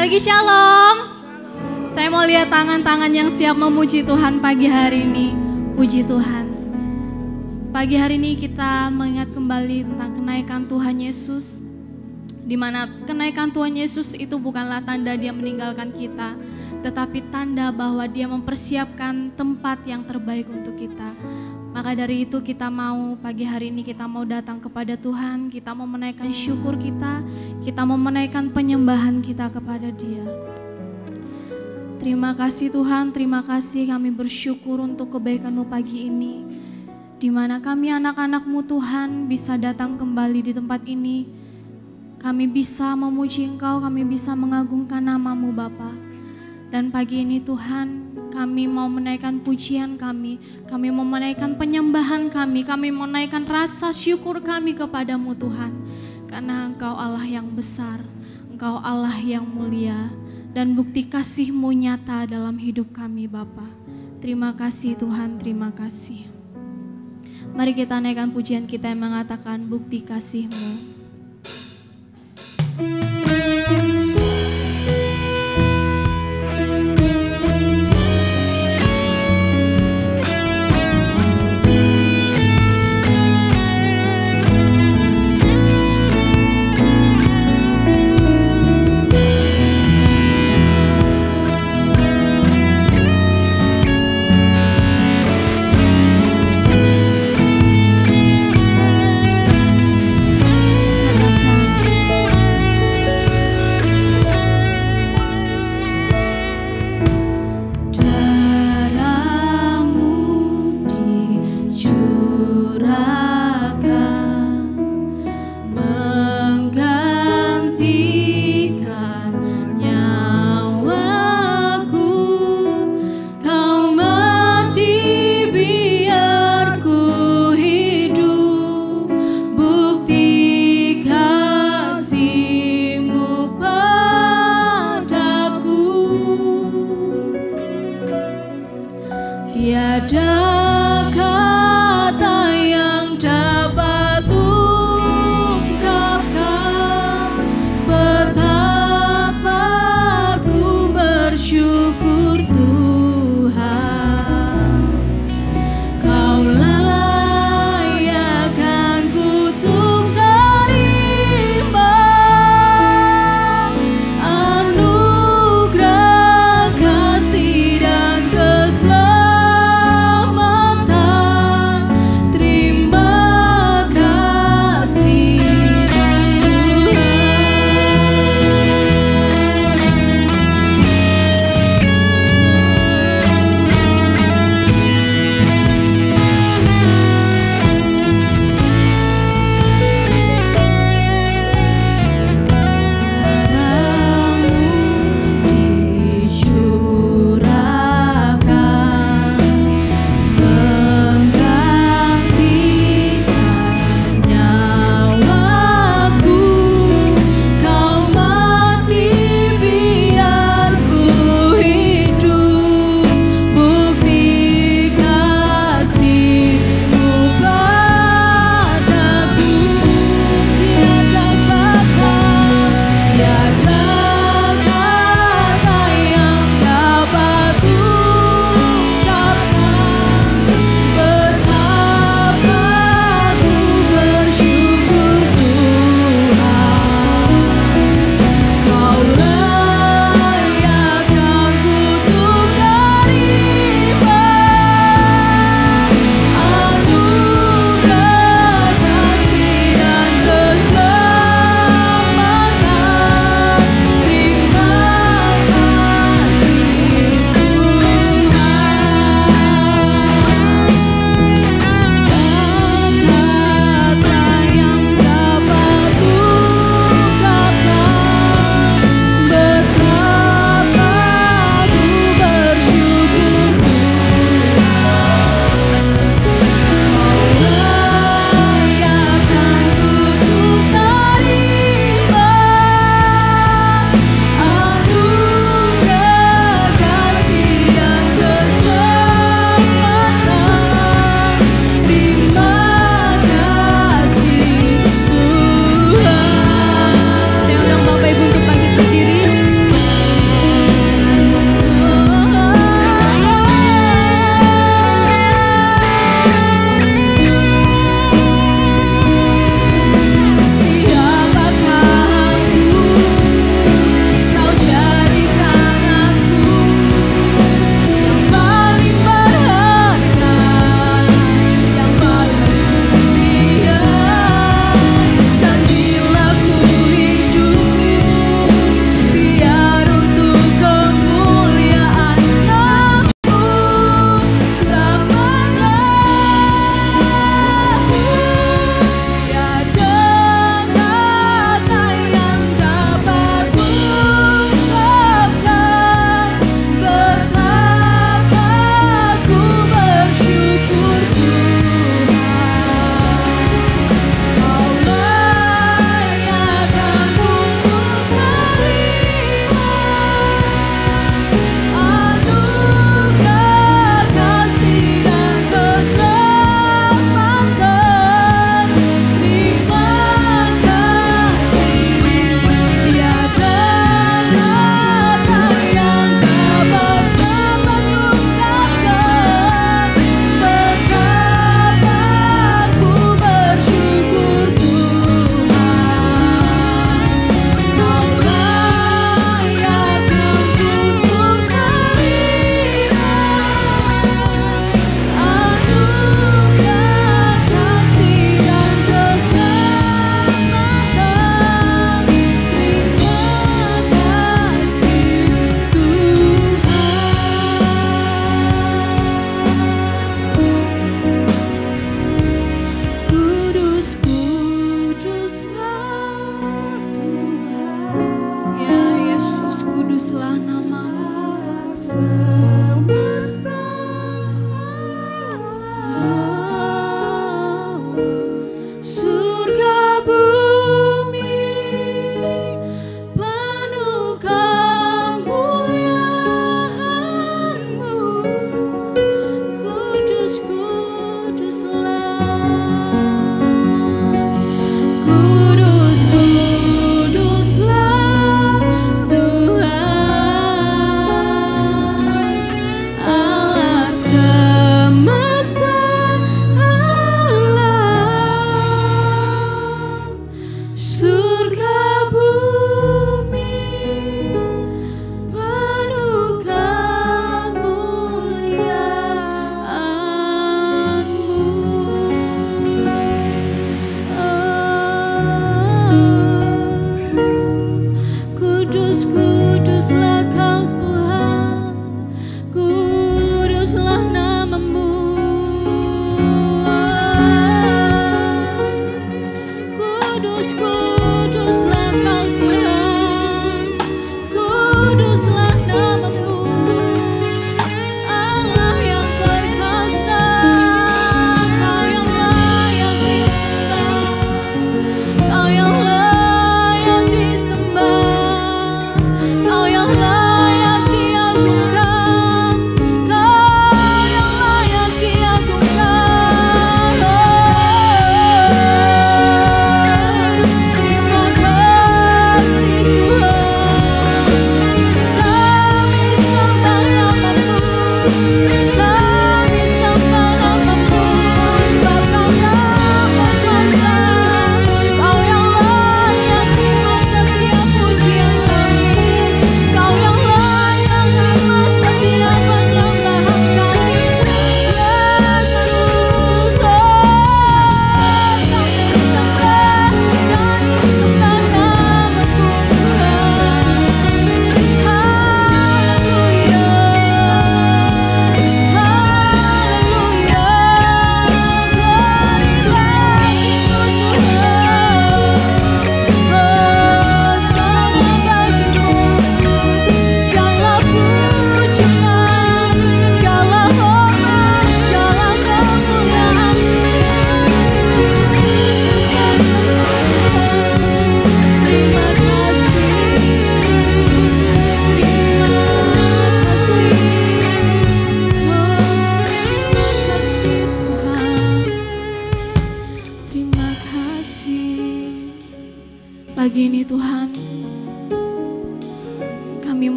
Sekali lagi shalom. Saya mau lihat tangan-tangan yang siap memuji Tuhan pagi hari ini. Puji Tuhan. Pagi hari ini kita mengingat kembali tentang kenaikan Tuhan Yesus. Di mana kenaikan Tuhan Yesus itu bukanlah tanda dia meninggalkan kita, tetapi tanda bahwa dia mempersiapkan tempat yang terbaik untuk kita. Maka dari itu kita mau pagi hari ini kita mau datang kepada Tuhan, kita mau menaikkan syukur kita mau menaikkan penyembahan kita kepada Dia. Terima kasih Tuhan, terima kasih, kami bersyukur untuk kebaikan-Mu pagi ini. Di mana kami anak-anak-Mu Tuhan bisa datang kembali di tempat ini. Kami bisa memuji Engkau, kami bisa mengagungkan nama-Mu Bapa. Dan pagi ini Tuhan, kami mau menaikkan pujian kami mau menaikkan penyembahan kami mau menaikkan rasa syukur kami kepadamu Tuhan. Karena Engkau Allah yang besar, Engkau Allah yang mulia, dan bukti kasih-Mu nyata dalam hidup kami Bapa. Terima kasih Tuhan, terima kasih. Mari kita naikkan pujian kita yang mengatakan bukti kasih-Mu.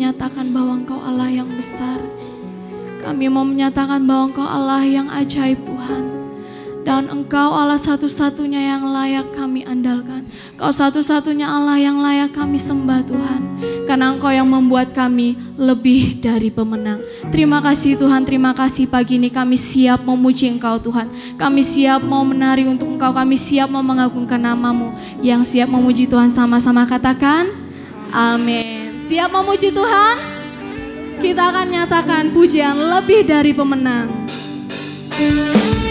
menyatakan bahwa Engkau Allah yang besar. Kami mau menyatakan bahwa Engkau Allah yang ajaib Tuhan. Dan Engkau Allah satu-satunya yang layak kami andalkan. Engkau satu-satunya Allah yang layak kami sembah Tuhan. Karena Engkau yang membuat kami lebih dari pemenang. Terima kasih Tuhan, terima kasih pagi ini kami siap memuji Engkau Tuhan. Kami siap mau menari untuk Engkau, kami siap mau mengagungkan nama-Mu. Yang siap memuji Tuhan sama-sama katakan, amin. Siap memuji Tuhan? Kita akan nyatakan pujian lebih dari pemenang. Dari pemenang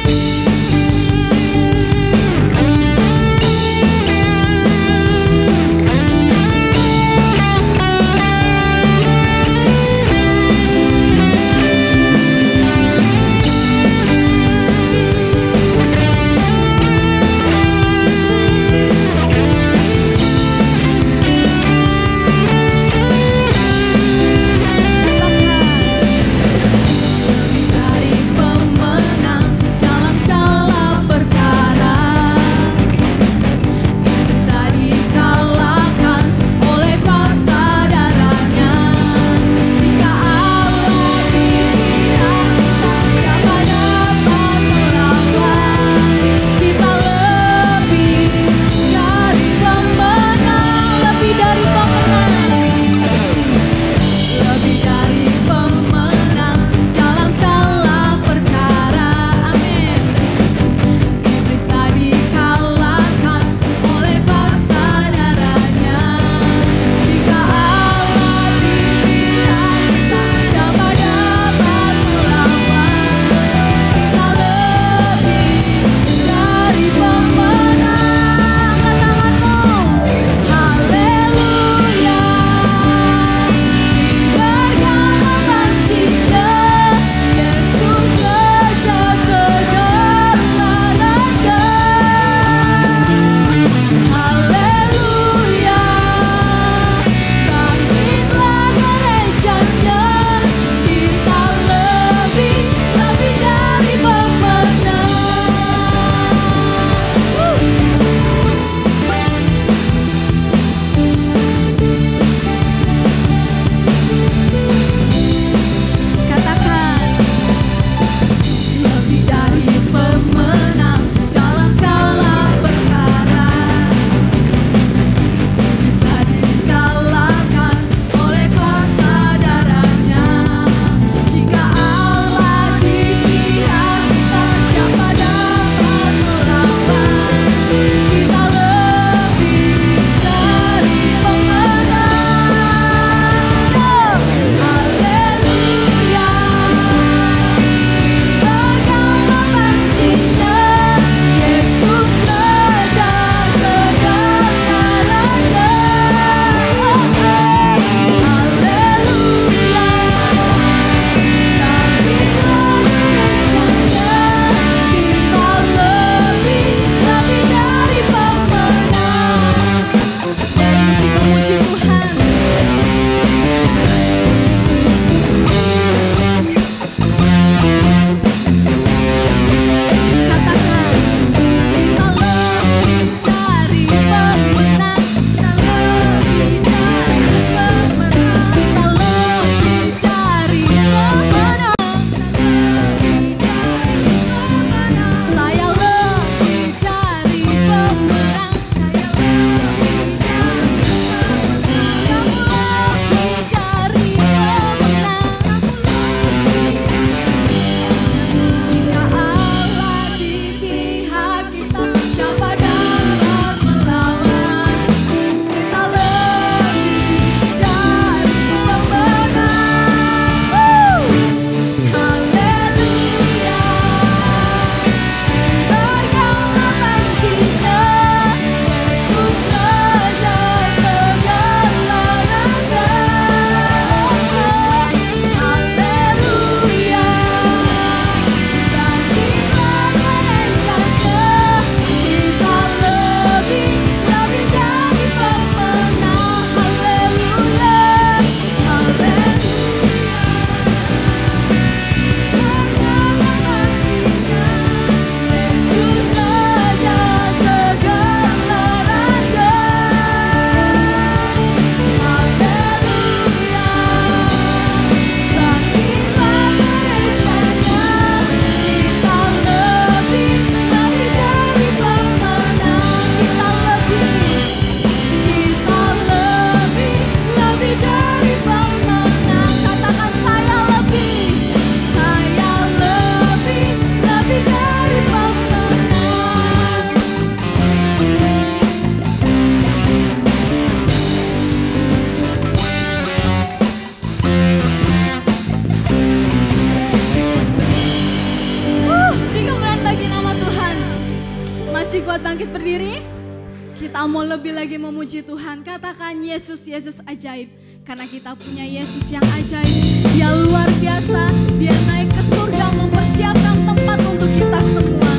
kita mau lebih lagi memuji Tuhan, katakan Yesus, Yesus ajaib. Karena kita punya Yesus yang ajaib. Dia luar biasa, dia naik ke surga mempersiapkan tempat untuk kita semua.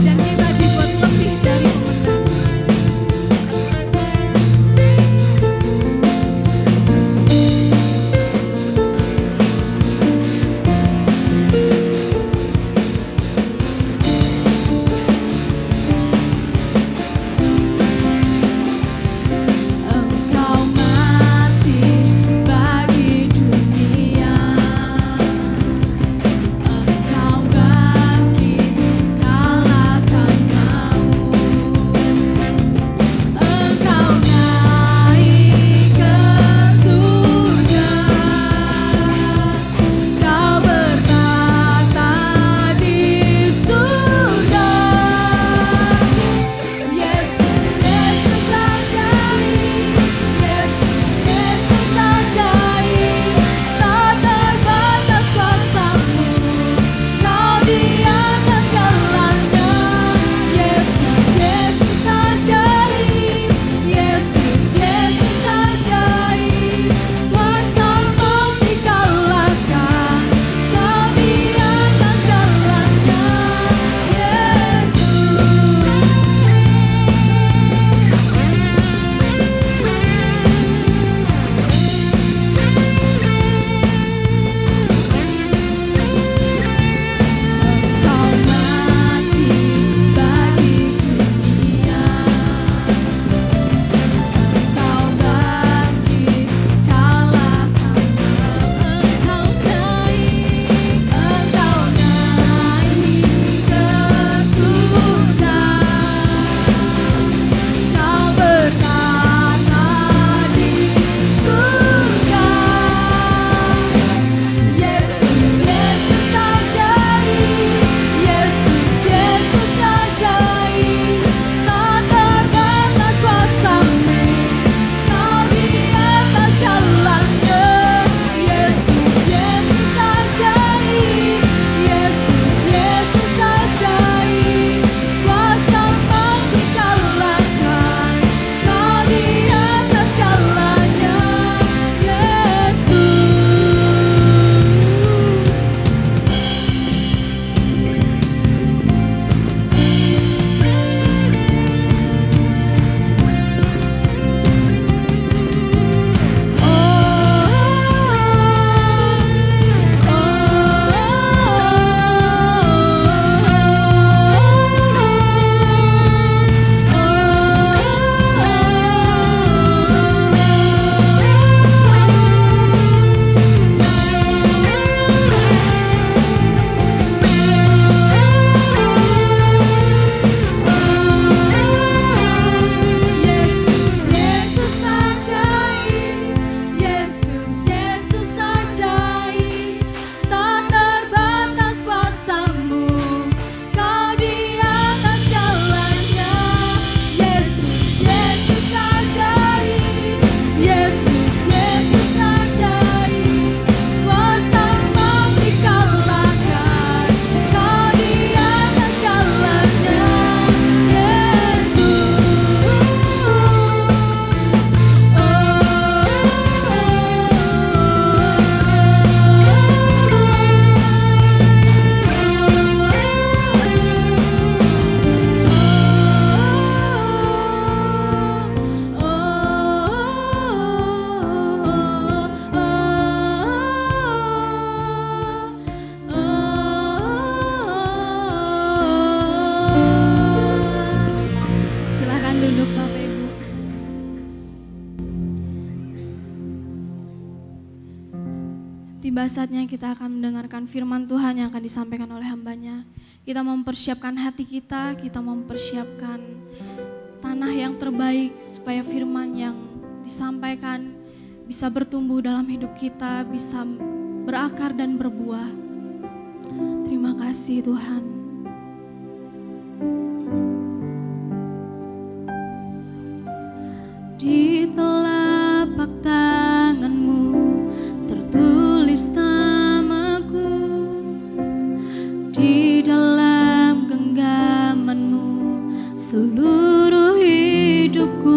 Dan kita dibuat lebih dari pemenang. Tiba saatnya kita akan mendengarkan firman Tuhan yang akan disampaikan oleh hambanya. Kita mempersiapkan hati kita mempersiapkan tanah yang terbaik supaya firman yang disampaikan bisa bertumbuh dalam hidup kita, bisa berakar dan berbuah. Terima kasih Tuhan. Di telapak tangan-Mu tertulis namaku, di dalam genggaman-Mu seluruh hidupku.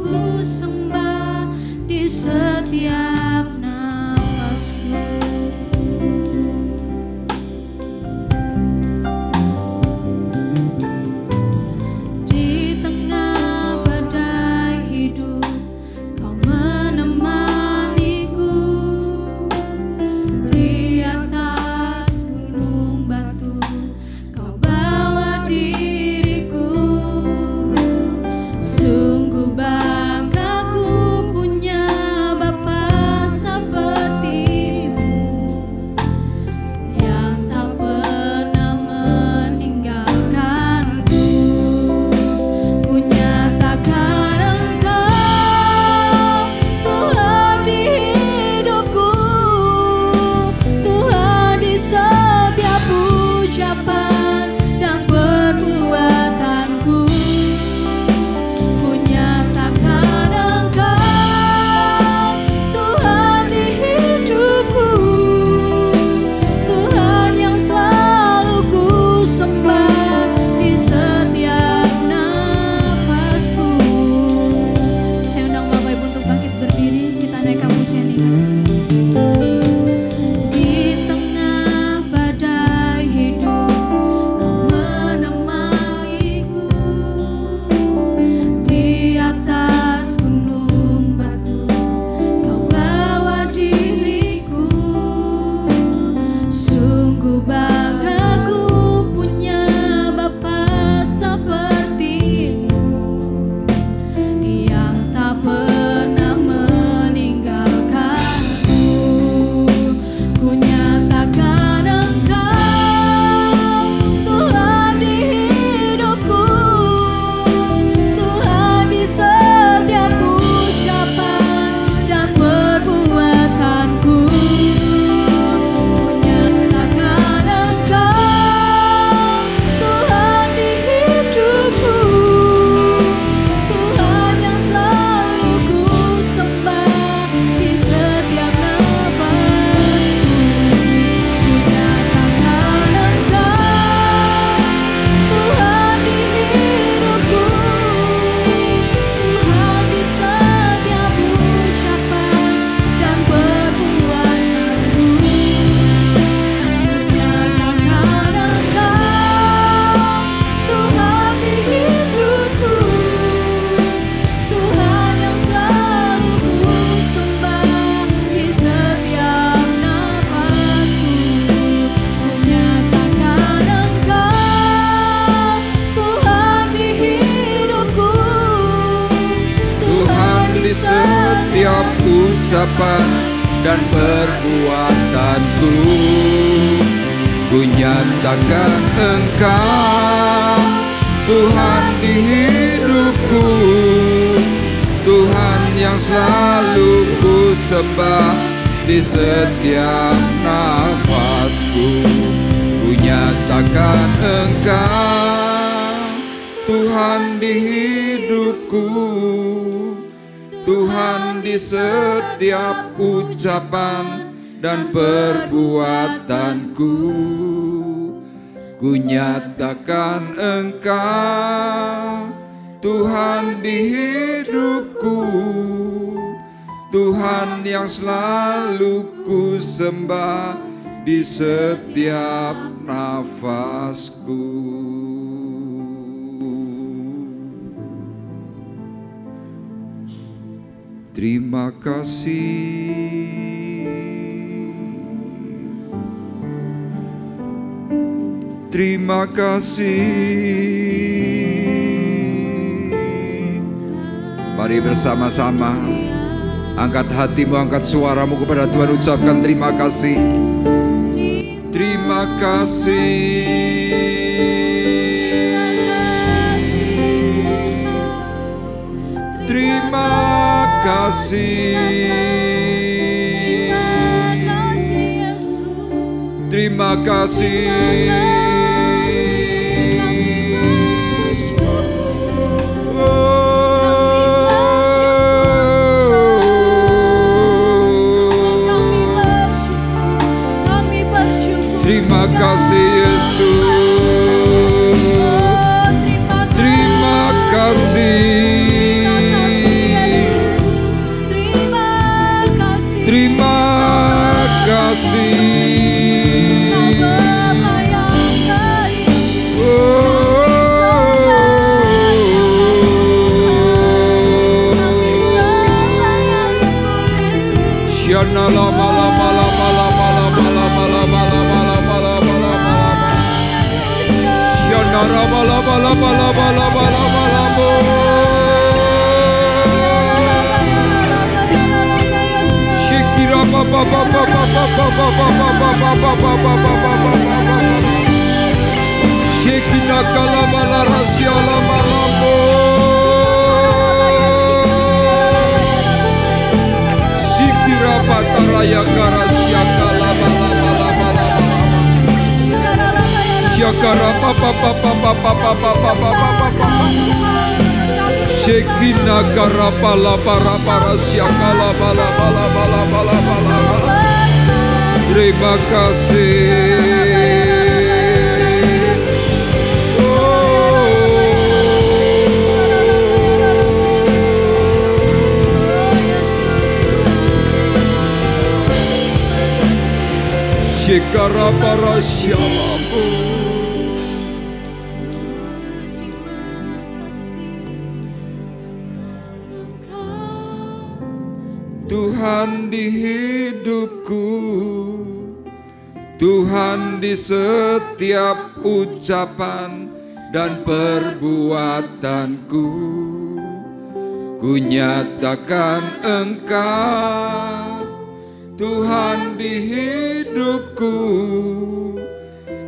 ku sembah di setiap nafasku. Di tengah badai hidup Kau menemaniku, di atas gunung batu Kau bawa diriku. Sungguh banggaku punya Bapa sepertimu, yang tak pernah meninggalkanku. Ku nyatakan Engkau Tuhan di hidupku, Tuhan di setiap ucapan dan perbuatanku. Ku nyatakan Engkau Tuhan di hidupku, Tuhan yang selalu ku sembah di setiap nafasku. Saya undang Bapak Ibu untuk bangkit berdiri, kita naikkan pujian ini. Di tengah badai hidup Kau menemaniku, di atas gunung batu Kau bawa diriku. Sungguh banggaku punya Bapa sepertimu, yang tak pernah meninggalkanku. Ku nyatakan Engkau Tuhan di hidupku, Tuhan di setiap ucapan dan perbuatanku. Ku nyatakan Engkau Tuhan di hidupku, Tuhan yang selalu ku sembah di setiap nafasku. Ku nyatakan Engkau Tuhan di hidupku, Tuhan di setiap ucapan dan perbuatanku. Ku nyatakan Engkau Tuhan di hidupku, Tuhan yang selalu ku sembah di setiap nafasku. Ku nyatakan Engkau Tuhan di hidupku, Tuhan di setiap ucapan dan perbuatanku. Ku nyatakan Engkau Tuhan di hidupku, Tuhan yang selalu ku sembah di setiap nafasku. Ku nyatakan Engkau Tuhan di hidupku, Tuhan di setiap ucapan dan perbuatanku. Ku nyatakan Engkau Tuhan di hidupku, Tuhan yang selalu ku sembah di setiap nafasku. Terima kasih, terima kasih. Mari bersama-sama angkat hatimu, angkat suaramu kepada Tuhan, ucapkan terima kasih. Terima kasih. Terima kasih. Terima kasih. Terima kasih Yesus. Terima kasih. Siana lama lama lama lama lama lama lama lama lama lama lama lama. Siana lama lama lama lama lama lama lama. Shikira pa pa pa pa pa pa pa pa pa pa pa pa pa pa pa. Shikina kalama la rasia lama lama. Shikira pataraya karasia kalama lama lama lama. Shakara pa pa pa pa pa pa pa pa pa pa pa. Shekina karapala para para siakala bala bala bala bala bala. Terima kasih. Shekara para sialamu. Tuhan di hidupku, Tuhan di setiap ucapan dan perbuatanku, ku nyatakan Engkau, Tuhan di hidupku,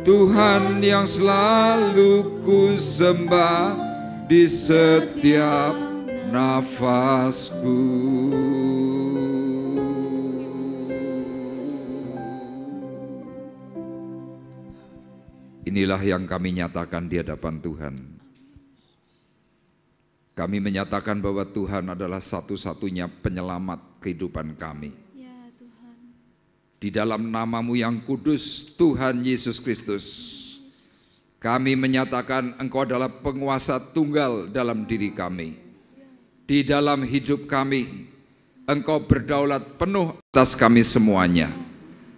Tuhan yang selalu ku sembah di setiap nafasku. Inilah yang kami nyatakan di hadapan Tuhan. Kami menyatakan bahwa Tuhan adalah satu-satunya penyelamat kehidupan kami. Ya, Tuhan. Di dalam nama-Mu yang kudus, Tuhan Yesus Kristus, kami menyatakan Engkau adalah penguasa tunggal dalam diri kami. Di dalam hidup kami, Engkau berdaulat penuh atas kami semuanya.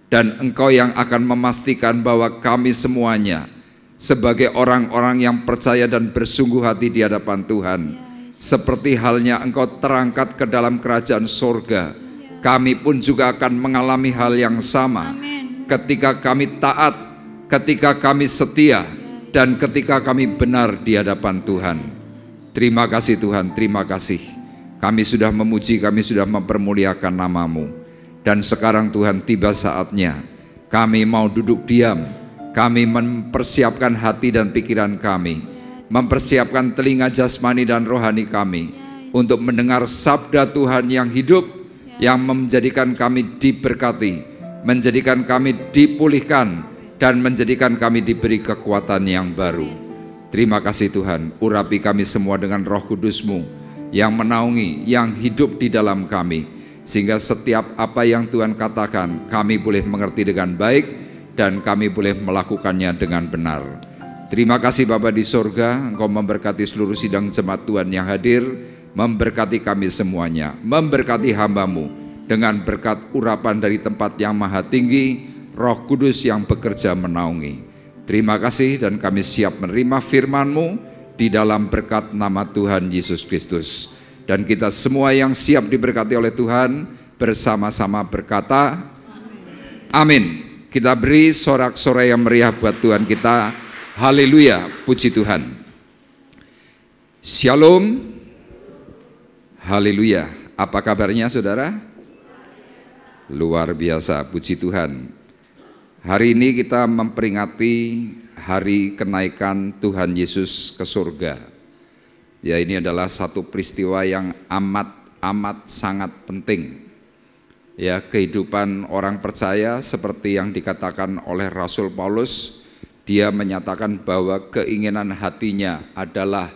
Dan Engkau yang akan memastikan bahwa kami semuanya sebagai orang-orang yang percaya dan bersungguh hati di hadapan Tuhan, seperti halnya Engkau terangkat ke dalam kerajaan sorga, kami pun juga akan mengalami hal yang sama. Amin. Ketika kami taat, ketika kami setia, dan ketika kami benar di hadapan Tuhan. Terima kasih Tuhan, terima kasih. Kami sudah memuji, kami sudah mempermuliakan nama-Mu. Dan sekarang Tuhan tiba saatnya kami mau duduk diam, kami mempersiapkan hati dan pikiran kami, mempersiapkan telinga jasmani dan rohani kami untuk mendengar sabda Tuhan yang hidup, yang menjadikan kami diberkati, menjadikan kami dipulihkan, dan menjadikan kami diberi kekuatan yang baru. Terima kasih Tuhan, urapi kami semua dengan Roh Kudus-Mu yang menaungi, yang hidup di dalam kami, sehingga setiap apa yang Tuhan katakan kami boleh mengerti dengan baik dan kami boleh melakukannya dengan benar. Terima kasih Bapa di sorga, Engkau memberkati seluruh sidang jemaat Tuhan yang hadir, memberkati kami semuanya, memberkati hamba-Mu dengan berkat urapan dari tempat yang maha tinggi, Roh Kudus yang bekerja menaungi. Terima kasih dan kami siap menerima firman-Mu di dalam berkat nama Tuhan Yesus Kristus. Dan kita semua yang siap diberkati oleh Tuhan bersama-sama berkata amin. Kita beri sorak-sorai yang meriah buat Tuhan kita. Haleluya, puji Tuhan. Shalom. Haleluya. Apa kabarnya saudara? Luar biasa, puji Tuhan. Hari ini kita memperingati hari kenaikan Tuhan Yesus ke surga. Ya, ini adalah satu peristiwa yang amat sangat penting. Ya, kehidupan orang percaya seperti yang dikatakan oleh Rasul Paulus, dia menyatakan bahwa keinginan hatinya adalah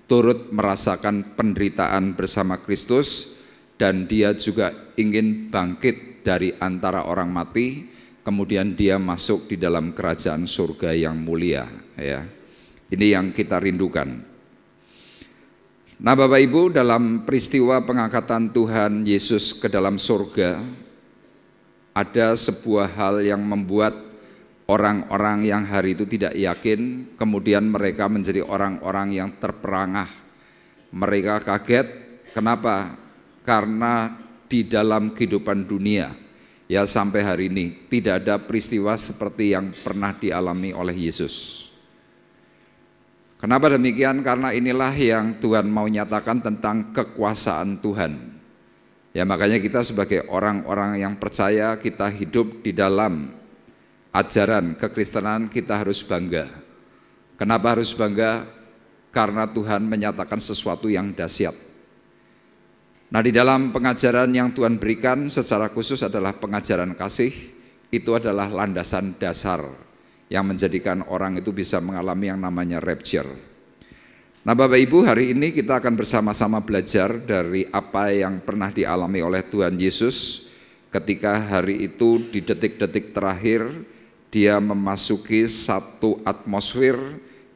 turut merasakan penderitaan bersama Kristus, dan dia juga ingin bangkit dari antara orang mati, kemudian dia masuk di dalam kerajaan surga yang mulia. Ya, ini yang kita rindukan. Nah Bapak Ibu, dalam peristiwa pengangkatan Tuhan Yesus ke dalam surga, ada sebuah hal yang membuat orang-orang yang hari itu tidak yakin, kemudian mereka menjadi orang-orang yang terperangah. Mereka kaget, kenapa? Karena di dalam kehidupan dunia, Ya sampai hari ini tidak ada peristiwa seperti yang pernah dialami oleh Yesus. Kenapa demikian? Karena inilah yang Tuhan mau nyatakan tentang kekuasaan Tuhan. Ya makanya kita sebagai orang-orang yang percaya, kita hidup di dalam ajaran kekristenan, kita harus bangga. Kenapa harus bangga? Karena Tuhan menyatakan sesuatu yang dahsyat. Nah di dalam pengajaran yang Tuhan berikan secara khusus adalah pengajaran kasih. Itu adalah landasan dasar yang menjadikan orang itu bisa mengalami yang namanya rapture. Nah Bapak Ibu, hari ini kita akan bersama-sama belajar dari apa yang pernah dialami oleh Tuhan Yesus ketika hari itu di detik-detik terakhir dia memasuki satu atmosfer,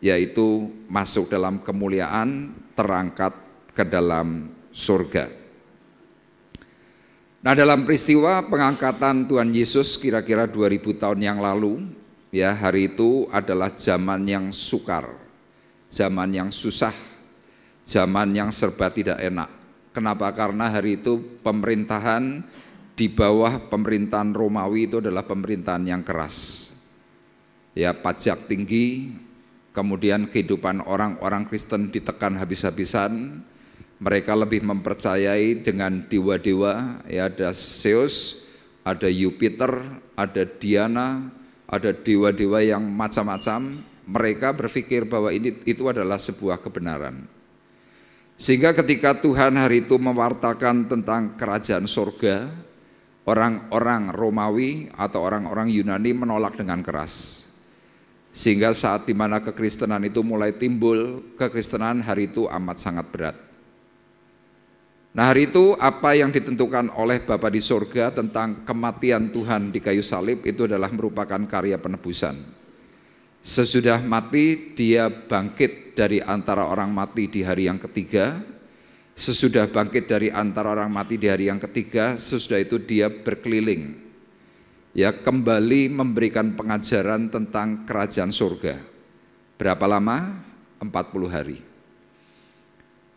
yaitu masuk dalam kemuliaan, terangkat ke dalam surga. Nah dalam peristiwa pengangkatan Tuhan Yesus kira-kira 2000 tahun yang lalu, ya hari itu adalah zaman yang sukar, zaman yang susah, zaman yang serba tidak enak. Kenapa? Karena hari itu pemerintahan di bawah pemerintahan Romawi itu adalah pemerintahan yang keras. Ya pajak tinggi, kemudian kehidupan orang-orang Kristen ditekan habis-habisan. Mereka lebih mempercayai dengan dewa-dewa, ya ada Zeus, ada Jupiter, ada Diana, ada dewa-dewa yang macam-macam. Mereka berpikir bahwa itu adalah sebuah kebenaran. Sehingga ketika Tuhan hari itu mewartakan tentang kerajaan surga, orang-orang Romawi atau orang-orang Yunani menolak dengan keras. Sehingga saat dimana kekristenan itu mulai timbul, kekristenan hari itu amat sangat berat. Nah hari itu apa yang ditentukan oleh Bapa di surga tentang kematian Tuhan di kayu salib itu adalah merupakan karya penebusan. Sesudah mati dia bangkit dari antara orang mati di hari yang ketiga. Sesudah bangkit dari antara orang mati di hari yang ketiga, sesudah itu dia berkeliling. Ya kembali memberikan pengajaran tentang kerajaan surga. Berapa lama? 40 hari.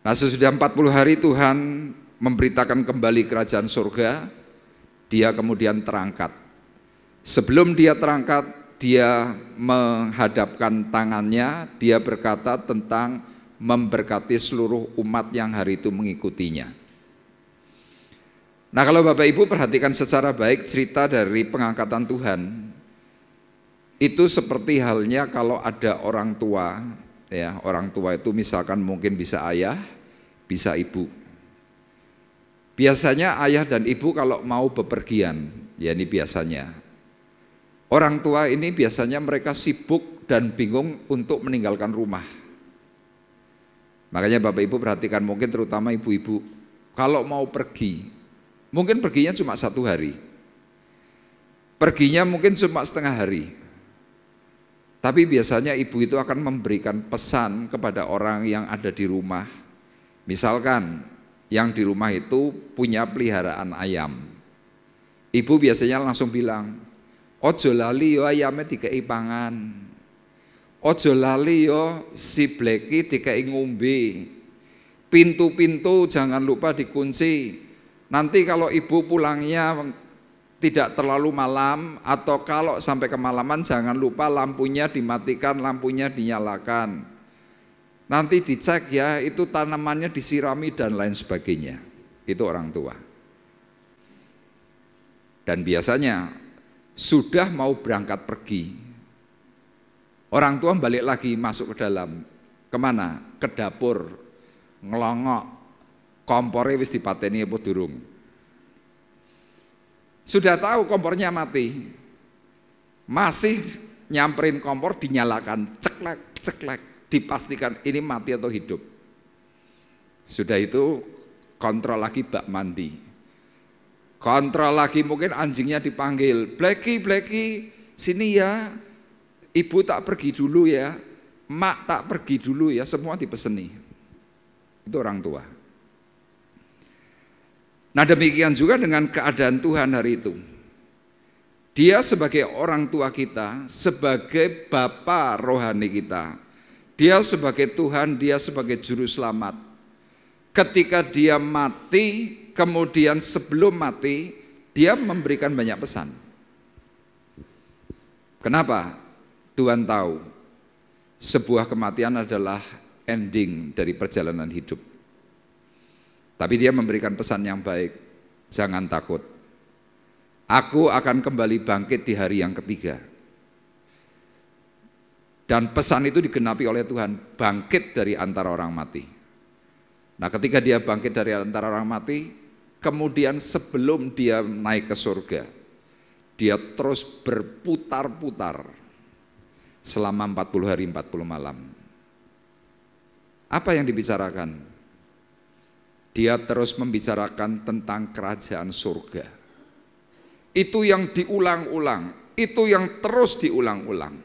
Nah sesudah 40 hari Tuhan memberitakan kembali kerajaan surga, dia kemudian terangkat. Sebelum dia terangkat, dia menghadapkan tangannya, dia berkata tentang memberkati seluruh umat yang hari itu mengikutinya. Nah kalau Bapak Ibu perhatikan secara baik cerita dari pengangkatan Tuhan, itu seperti halnya kalau ada orang tua, ya orang tua itu misalkan mungkin bisa ayah, bisa ibu. Biasanya ayah dan ibu kalau mau bepergian, ya ini biasanya. Orang tua ini biasanya mereka sibuk dan bingung untuk meninggalkan rumah. Makanya Bapak Ibu perhatikan mungkin terutama ibu-ibu, kalau mau pergi, mungkin perginya cuma 1 hari. Perginya mungkin cuma setengah hari. Tapi biasanya ibu itu akan memberikan pesan kepada orang yang ada di rumah. Misalkan yang di rumah itu punya peliharaan ayam. Ibu biasanya langsung bilang, ojo lali yo ayamnya dikei pangan. Ojo lali yo si bleki dikei ngombe. Pintu-pintu jangan lupa dikunci. Nanti kalau ibu pulangnya tidak terlalu malam atau kalau sampai kemalaman jangan lupa lampunya dimatikan, lampunya dinyalakan. Nanti dicek ya itu tanamannya disirami dan lain sebagainya. Itu orang tua. Dan biasanya sudah mau berangkat pergi, orang tua balik lagi masuk ke dalam. Kemana? Ke dapur, ngelongok, kompore wis dipateni apa durung. Sudah tahu kompornya mati, masih nyamperin kompor dinyalakan, ceklek, dipastikan ini mati atau hidup. Sudah itu kontrol lagi bak mandi, kontrol lagi mungkin anjingnya dipanggil, Bleki, sini ya, ibu tak pergi dulu ya, mak tak pergi dulu ya, semua dipeseni. Itu orang tua. Nah demikian juga dengan keadaan Tuhan hari itu. Dia sebagai orang tua kita, sebagai Bapa rohani kita, dia sebagai Tuhan, dia sebagai juru selamat. Ketika dia mati, kemudian sebelum mati, dia memberikan banyak pesan. Kenapa? Tuhan tahu sebuah kematian adalah ending dari perjalanan hidup. Tapi dia memberikan pesan yang baik, jangan takut. Aku akan kembali bangkit di hari yang ketiga. Dan pesan itu digenapi oleh Tuhan, bangkit dari antara orang mati. Nah, ketika dia bangkit dari antara orang mati, kemudian sebelum dia naik ke surga, dia terus berputar-putar selama 40 hari 40 malam. Apa yang dibicarakan? Dia terus membicarakan tentang kerajaan surga. Itu yang diulang-ulang, itu yang terus diulang-ulang.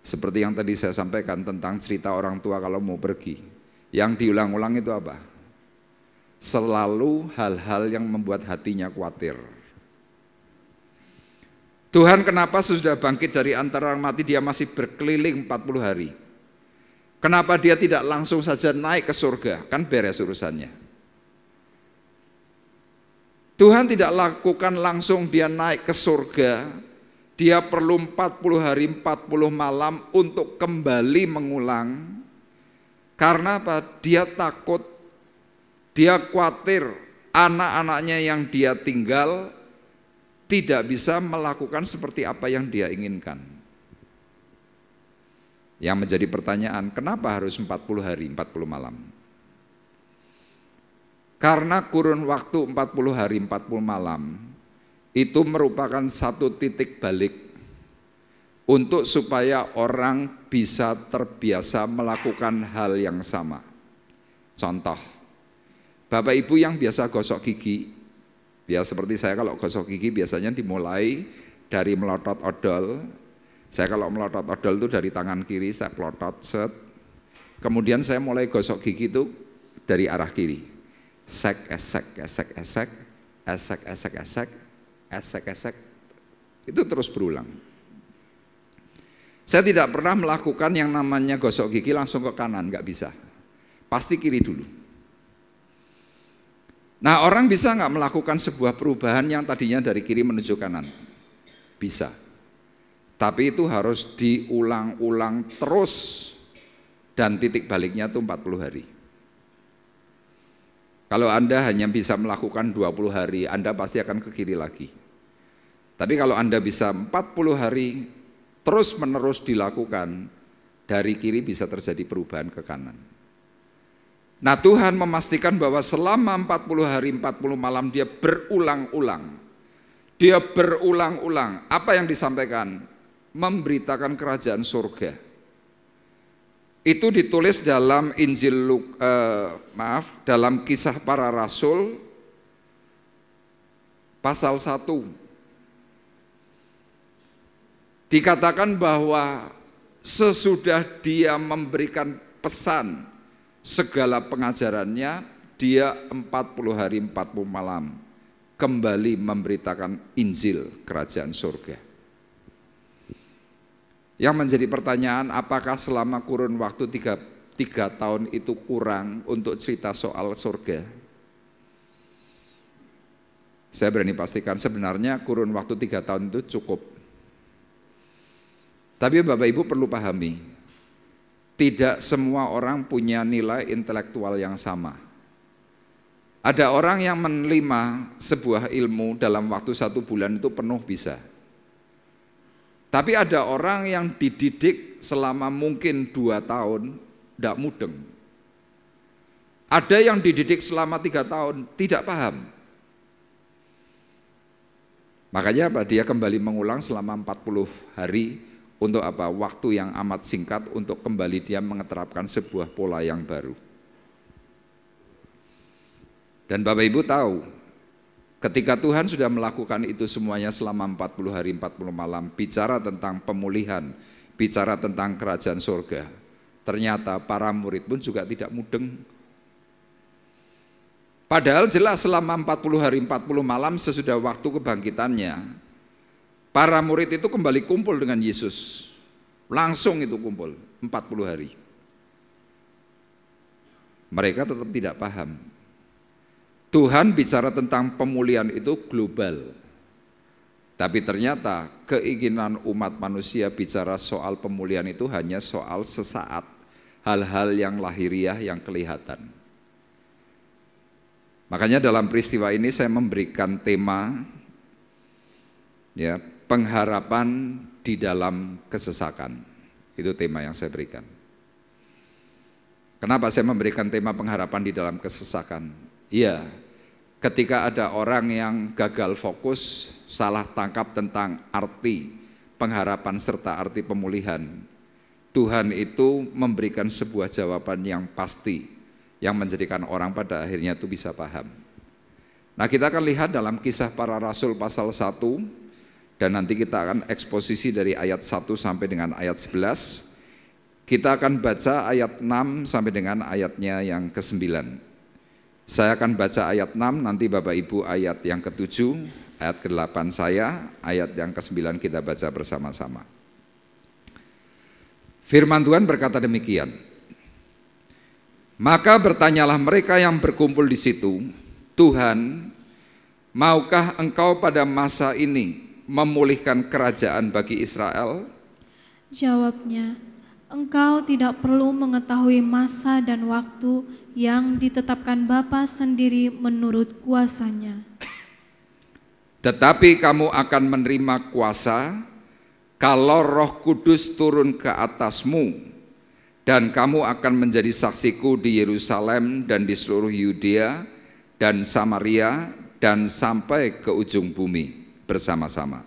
Seperti yang tadi saya sampaikan tentang cerita orang tua kalau mau pergi. Yang diulang-ulang itu apa? Selalu hal-hal yang membuat hatinya khawatir. Tuhan kenapa sudah bangkit dari antara orang mati dia masih berkeliling 40 hari? Kenapa dia tidak langsung saja naik ke surga? Kan beres urusannya. Tuhan tidak lakukan langsung dia naik ke surga. Dia perlu 40 hari 40 malam untuk kembali mengulang. Karena apa? Dia takut, dia khawatir anak-anaknya yang dia tinggal tidak bisa melakukan seperti apa yang dia inginkan. Yang menjadi pertanyaan, kenapa harus 40 hari 40 malam? Karena kurun waktu 40 hari 40 malam itu merupakan satu titik balik untuk supaya orang bisa terbiasa melakukan hal yang sama. Contoh, Bapak Ibu yang biasa gosok gigi, ya seperti saya kalau gosok gigi biasanya dimulai dari melotot odol. Saya kalau melotot odol itu dari tangan kiri, saya pelotot, set. Kemudian saya mulai gosok gigi itu dari arah kiri. Esek, esek, esek, esek, esek, esek, esek, esek, esek. Itu terus berulang. Saya tidak pernah melakukan yang namanya gosok gigi langsung ke kanan, nggak bisa. Pasti kiri dulu. Nah, orang bisa nggak melakukan sebuah perubahan yang tadinya dari kiri menuju kanan? Bisa. Tapi itu harus diulang-ulang terus dan titik baliknya itu 40 hari. Kalau Anda hanya bisa melakukan 20 hari, Anda pasti akan ke kiri lagi. Tapi kalau Anda bisa 40 hari terus menerus dilakukan, dari kiri bisa terjadi perubahan ke kanan. Nah, Tuhan memastikan bahwa selama 40 hari 40 malam dia berulang-ulang. Dia berulang-ulang. Apa yang disampaikan? Memberitakan kerajaan surga. Itu ditulis dalam dalam Kisah Para Rasul pasal 1. Dikatakan bahwa sesudah dia memberikan pesan segala pengajarannya, dia 40 hari 40 malam kembali memberitakan Injil kerajaan surga. Yang menjadi pertanyaan, apakah selama kurun waktu 3 tahun itu kurang untuk cerita soal surga? Saya berani pastikan sebenarnya kurun waktu 3 tahun itu cukup. Tapi Bapak Ibu perlu pahami, tidak semua orang punya nilai intelektual yang sama. Ada orang yang menerima sebuah ilmu dalam waktu 1 bulan itu penuh bisa. Tapi ada orang yang dididik selama mungkin 2 tahun, tidak mudeng. Ada yang dididik selama 3 tahun, tidak paham. Makanya apa? Dia kembali mengulang selama 40 hari untuk apa? Waktu yang amat singkat untuk kembali dia mengeterapkan sebuah pola yang baru. Dan Bapak Ibu tahu, ketika Tuhan sudah melakukan itu semuanya selama 40 hari 40 malam, bicara tentang pemulihan, bicara tentang kerajaan surga, ternyata para murid pun juga tidak mudeng. Padahal jelas selama 40 hari 40 malam sesudah waktu kebangkitannya, para murid itu kembali kumpul dengan Yesus. Langsung itu kumpul 40 hari. Mereka tetap tidak paham. Tuhan bicara tentang pemulihan itu global. Tapi ternyata keinginan umat manusia bicara soal pemulihan itu hanya soal sesaat, hal-hal yang lahiriah yang kelihatan. Makanya dalam peristiwa ini saya memberikan tema ya, pengharapan di dalam kesesakan. Itu tema yang saya berikan. Kenapa saya memberikan tema pengharapan di dalam kesesakan? Iya, ketika ada orang yang gagal fokus, salah tangkap tentang arti pengharapan serta arti pemulihan, Tuhan itu memberikan sebuah jawaban yang pasti, yang menjadikan orang pada akhirnya itu bisa paham. Nah, kita akan lihat dalam Kisah Para Rasul pasal 1, dan nanti kita akan eksposisi dari ayat 1 sampai dengan ayat 11. Kita akan baca ayat 6 sampai dengan ayatnya yang ke-9. Saya akan baca ayat 6, nanti Bapak Ibu ayat yang ke-7, ayat ke-8 saya, ayat yang ke-9 kita baca bersama-sama. Firman Tuhan berkata demikian. Maka bertanyalah mereka yang berkumpul di situ, Tuhan, maukah Engkau pada masa ini memulihkan kerajaan bagi Israel? Jawabnya, Engkau tidak perlu mengetahui masa dan waktu yang ditetapkan Bapa sendiri menurut kuasanya. Tetapi kamu akan menerima kuasa kalau Roh Kudus turun ke atasmu, dan kamu akan menjadi saksiku di Yerusalem dan di seluruh Yudea dan Samaria dan sampai ke ujung bumi bersama-sama.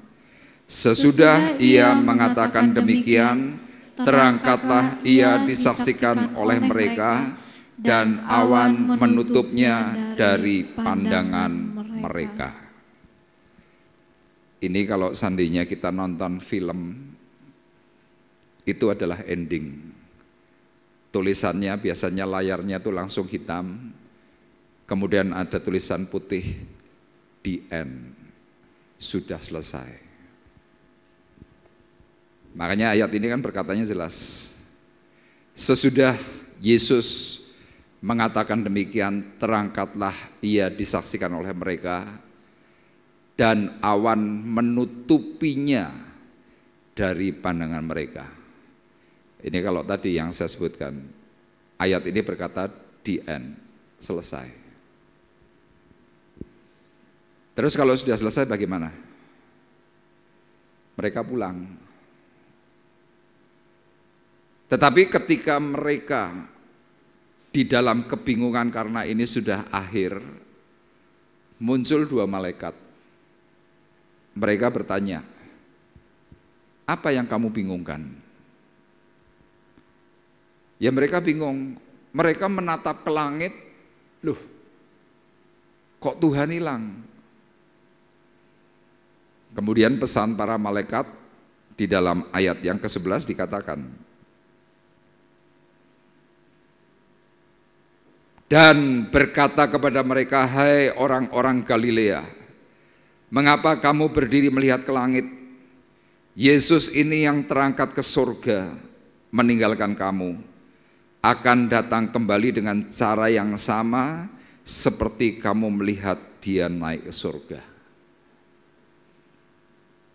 Sesudah ia mengatakan demikian, terangkatlah ia disaksikan oleh mereka, dan awan menutupnya dari pandangan mereka. Ini kalau seandainya kita nonton film, itu adalah ending. Tulisannya biasanya layarnya itu langsung hitam, kemudian ada tulisan putih, the end, sudah selesai. Makanya ayat ini kan berkatanya jelas. Sesudah Yesus mengatakan demikian, terangkatlah ia disaksikan oleh mereka, dan awan menutupinya dari pandangan mereka. Ini kalau tadi yang saya sebutkan, ayat ini berkata the end, selesai. Terus kalau sudah selesai bagaimana? Mereka pulang. Tetapi ketika mereka di dalam kebingungan karena ini sudah akhir, muncul dua malaikat. Mereka bertanya, apa yang kamu bingungkan? Ya mereka bingung, mereka menatap ke langit, loh kok Tuhan hilang? Kemudian pesan para malaikat di dalam ayat yang ke-11 dikatakan, dan berkata kepada mereka, hai orang-orang Galilea, mengapa kamu berdiri melihat ke langit? Yesus ini yang terangkat ke surga meninggalkan kamu, akan datang kembali dengan cara yang sama seperti kamu melihat dia naik ke surga.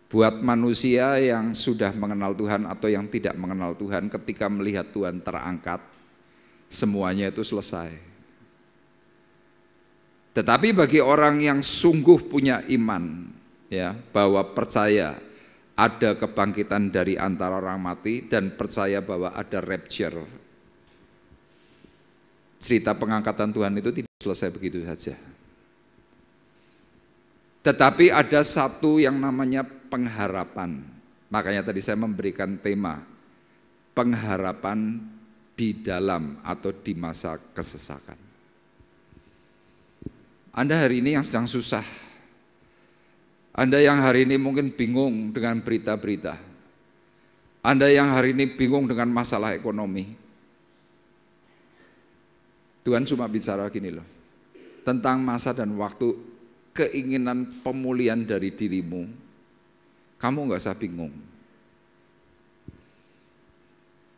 Buat manusia yang sudah mengenal Tuhan atau yang tidak mengenal Tuhan, ketika melihat Tuhan terangkat, semuanya itu selesai. Tetapi bagi orang yang sungguh punya iman, ya, bahwa percaya ada kebangkitan dari antara orang mati dan percaya bahwa ada rapture, cerita pengangkatan Tuhan itu tidak selesai begitu saja. Tetapi ada satu yang namanya pengharapan. Makanya tadi saya memberikan tema pengharapan di dalam atau di masa kesesakan. Anda hari ini yang sedang susah, Anda yang hari ini mungkin bingung dengan berita-berita, Anda yang hari ini bingung dengan masalah ekonomi, Tuhan cuma bicara gini loh, tentang masa dan waktu keinginan pemulihan dari dirimu, kamu gak usah bingung.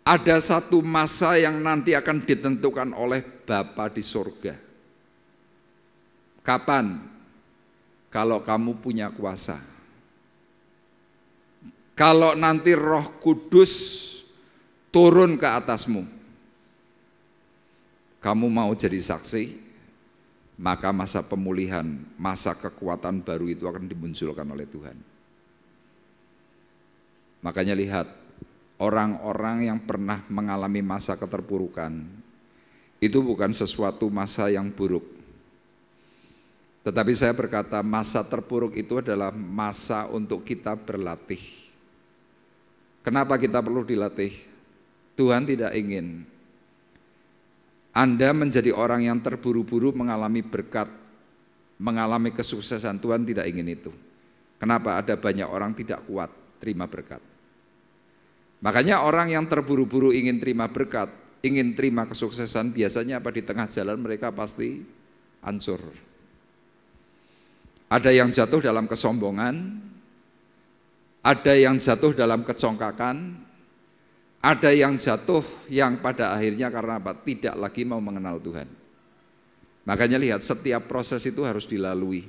Ada satu masa yang nanti akan ditentukan oleh Bapa di surga. Kapan? Kalau kamu punya kuasa. Kalau nanti Roh Kudus turun ke atasmu, kamu mau jadi saksi, maka masa pemulihan, masa kekuatan baru itu akan dimunculkan oleh Tuhan. Makanya lihat, orang-orang yang pernah mengalami masa keterpurukan, itu bukan sesuatu masa yang buruk. Tetapi saya berkata, masa terpuruk itu adalah masa untuk kita berlatih. Kenapa kita perlu dilatih? Tuhan tidak ingin Anda menjadi orang yang terburu-buru mengalami berkat, mengalami kesuksesan. Tuhan tidak ingin itu. Kenapa? Ada banyak orang tidak kuat terima berkat. Makanya orang yang terburu-buru ingin terima berkat, ingin terima kesuksesan, biasanya apa, di tengah jalan mereka pasti hancur. Ada yang jatuh dalam kesombongan, ada yang jatuh dalam kecongkakan, ada yang jatuh yang pada akhirnya karena apa? Tidak lagi mau mengenal Tuhan. Makanya lihat, setiap proses itu harus dilalui.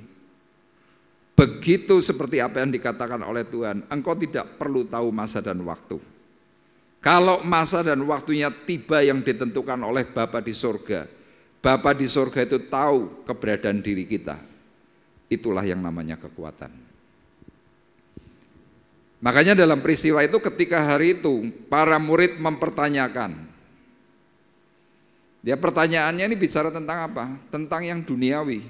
Begitu seperti apa yang dikatakan oleh Tuhan, engkau tidak perlu tahu masa dan waktu. Kalau masa dan waktunya tiba yang ditentukan oleh Bapa di surga, Bapa di surga itu tahu keberadaan diri kita. Itulah yang namanya kekuatan. Makanya dalam peristiwa itu, ketika hari itu para murid mempertanyakan, dia pertanyaannya ini bicara tentang apa? Tentang yang duniawi.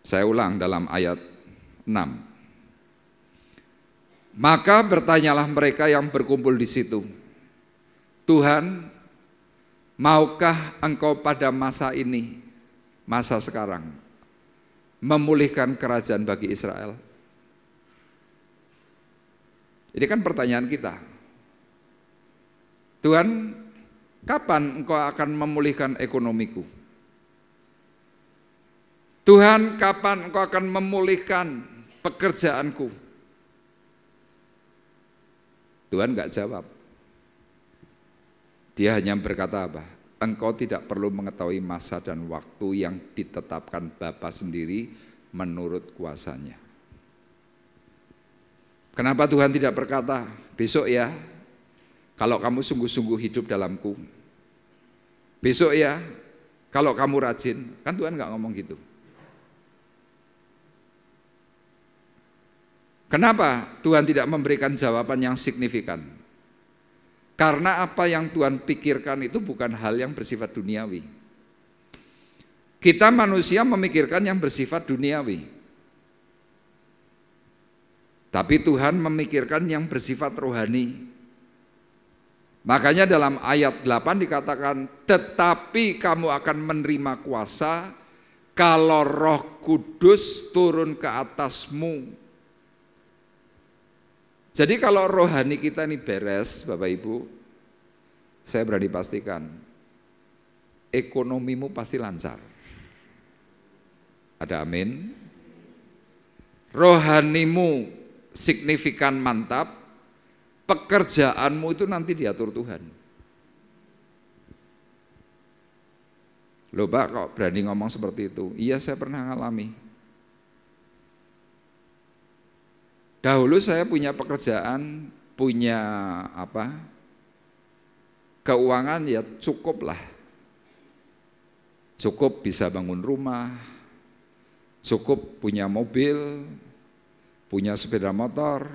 Saya ulang dalam ayat 6. Maka bertanyalah mereka yang berkumpul di situ, Tuhan, maukah engkau pada masa ini, masa sekarang, memulihkan kerajaan bagi Israel? Ini kan pertanyaan kita. Tuhan, kapan engkau akan memulihkan ekonomiku? Tuhan, kapan engkau akan memulihkan pekerjaanku? Tuhan enggak jawab. Dia hanya berkata apa? Engkau tidak perlu mengetahui masa dan waktu yang ditetapkan Bapa sendiri menurut kuasanya. Kenapa Tuhan tidak berkata, besok ya, kalau kamu sungguh-sungguh hidup dalamku, besok ya, kalau kamu rajin, kan Tuhan enggak ngomong gitu. Kenapa Tuhan tidak memberikan jawaban yang signifikan? Karena apa yang Tuhan pikirkan itu bukan hal yang bersifat duniawi. Kita manusia memikirkan yang bersifat duniawi. Tapi Tuhan memikirkan yang bersifat rohani. Makanya dalam ayat 8 dikatakan, tetapi kamu akan menerima kuasa kalau Roh Kudus turun ke atasmu. Jadi kalau rohani kita ini beres, Bapak Ibu, saya berani pastikan, ekonomimu pasti lancar. Ada amin? Rohanimu signifikan mantap, pekerjaanmu itu nanti diatur Tuhan. Loh Pak, kok berani ngomong seperti itu? Iya, saya pernah ngalami. Dahulu saya punya pekerjaan, punya apa? Keuangan ya cukup lah. Cukup bisa bangun rumah, cukup punya mobil, punya sepeda motor,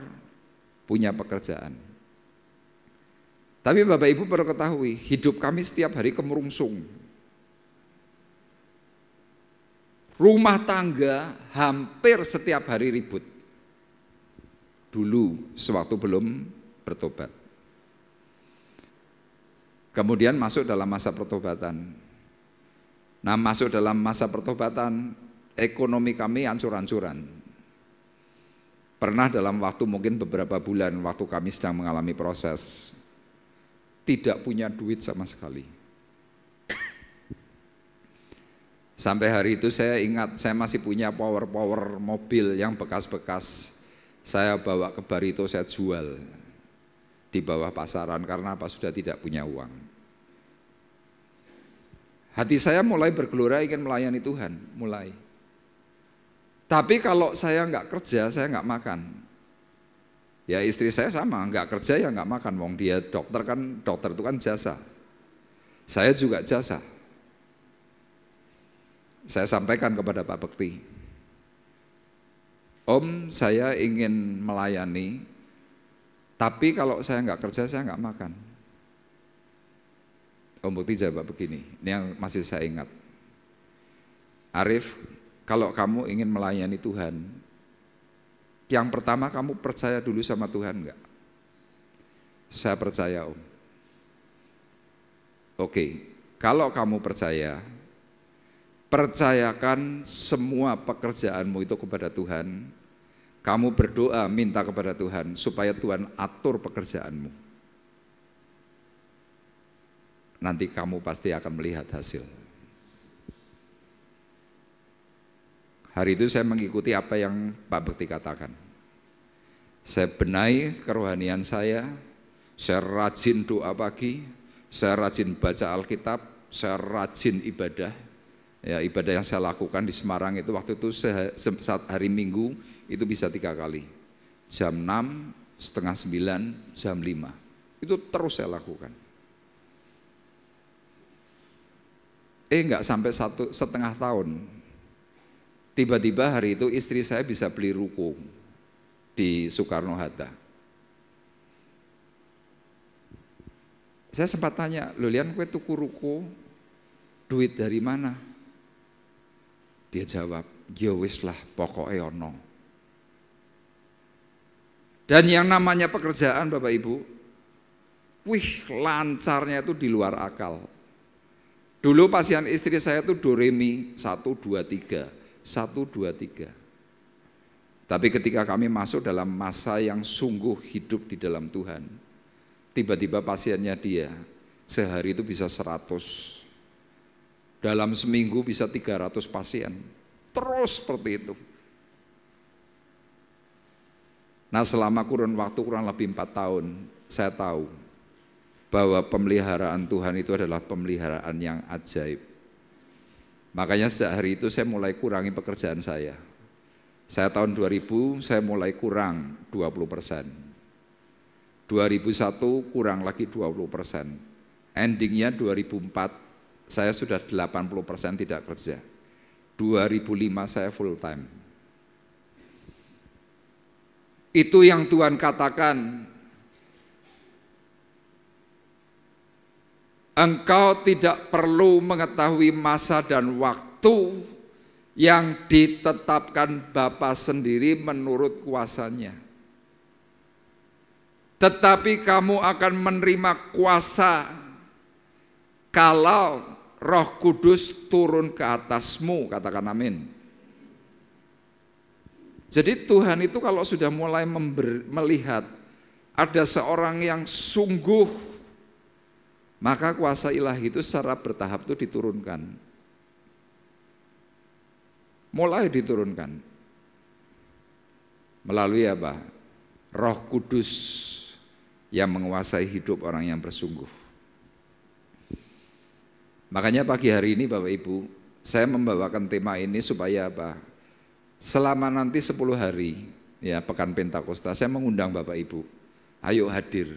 punya pekerjaan. Tapi Bapak Ibu perlu ketahui, hidup kami setiap hari kemerungsung. Rumah tangga hampir setiap hari ribut. Dulu sewaktu belum bertobat. Kemudian masuk dalam masa pertobatan. Nah, masuk dalam masa pertobatan, ekonomi kami hancur-hancuran. Pernah dalam waktu mungkin beberapa bulan, waktu kami sedang mengalami proses, tidak punya duit sama sekali. Sampai hari itu saya ingat, saya masih punya power mobil yang bekas-bekas. Saya bawa ke Barito, saya jual di bawah pasaran karena apa? Sudah tidak punya uang. Hati saya mulai bergelora ingin melayani Tuhan, mulai. Tapi kalau saya nggak kerja, saya nggak makan. Ya istri saya sama, nggak kerja ya nggak makan. Wong dia dokter kan, dokter itu kan jasa. Saya juga jasa. Saya sampaikan kepada Pak Bekti, Om, saya ingin melayani, tapi kalau saya nggak kerja, saya nggak makan. Om Bekti jawab begini, ini yang masih saya ingat. Arif, kalau kamu ingin melayani Tuhan, yang pertama kamu percaya dulu sama Tuhan enggak? Saya percaya, Om. Oke, kalau kamu percaya, percayakan semua pekerjaanmu itu kepada Tuhan. Kamu berdoa minta kepada Tuhan supaya Tuhan atur pekerjaanmu. Nanti kamu pasti akan melihat hasil. Hari itu saya mengikuti apa yang Pak Bekti katakan. Saya benahi kerohanian saya rajin doa pagi, saya rajin baca Alkitab, saya rajin ibadah. Ya, ibadah yang saya lakukan di Semarang itu waktu itu saat hari Minggu itu bisa 3 kali. Jam 6, setengah 9, jam 5. Itu terus saya lakukan. Enggak sampai 1,5 tahun. Tiba-tiba hari itu istri saya bisa beli ruko di Soekarno-Hatta. Saya sempat tanya, Lian kowe tuku ruko duit dari mana? Dia jawab, ya wis lah pokoknya ono. Dan yang namanya pekerjaan Bapak Ibu, wih lancarnya itu di luar akal. Dulu pasien istri saya itu doremi 1, 2, 3, 1, 2, 3. Tapi ketika kami masuk dalam masa yang sungguh hidup di dalam Tuhan, tiba-tiba pasiennya dia sehari itu bisa 100. Dalam seminggu bisa 300 pasien. Terus seperti itu. Nah selama kurun waktu kurang lebih 4 tahun, saya tahu bahwa pemeliharaan Tuhan itu adalah pemeliharaan yang ajaib. Makanya sejak hari itu saya mulai kurangi pekerjaan saya. Saya tahun 2000 saya mulai kurang 20%. 2001 kurang lagi 20%. Endingnya 2004 saya sudah 80% tidak kerja. 2005 saya full time. Itu yang Tuhan katakan. Engkau tidak perlu mengetahui masa dan waktu yang ditetapkan Bapa sendiri menurut kuasanya. Tetapi kamu akan menerima kuasa kalau Roh Kudus turun ke atasmu, katakan amin. Jadi Tuhan itu kalau sudah mulai melihat ada seorang yang sungguh, maka kuasa ilahi itu secara bertahap itu diturunkan. Mulai diturunkan. Melalui apa? Roh Kudus yang menguasai hidup orang yang bersungguh. Makanya pagi hari ini Bapak Ibu, saya membawakan tema ini supaya apa? Selama nanti 10 hari, ya Pekan Pentakosta, saya mengundang Bapak Ibu, ayo hadir.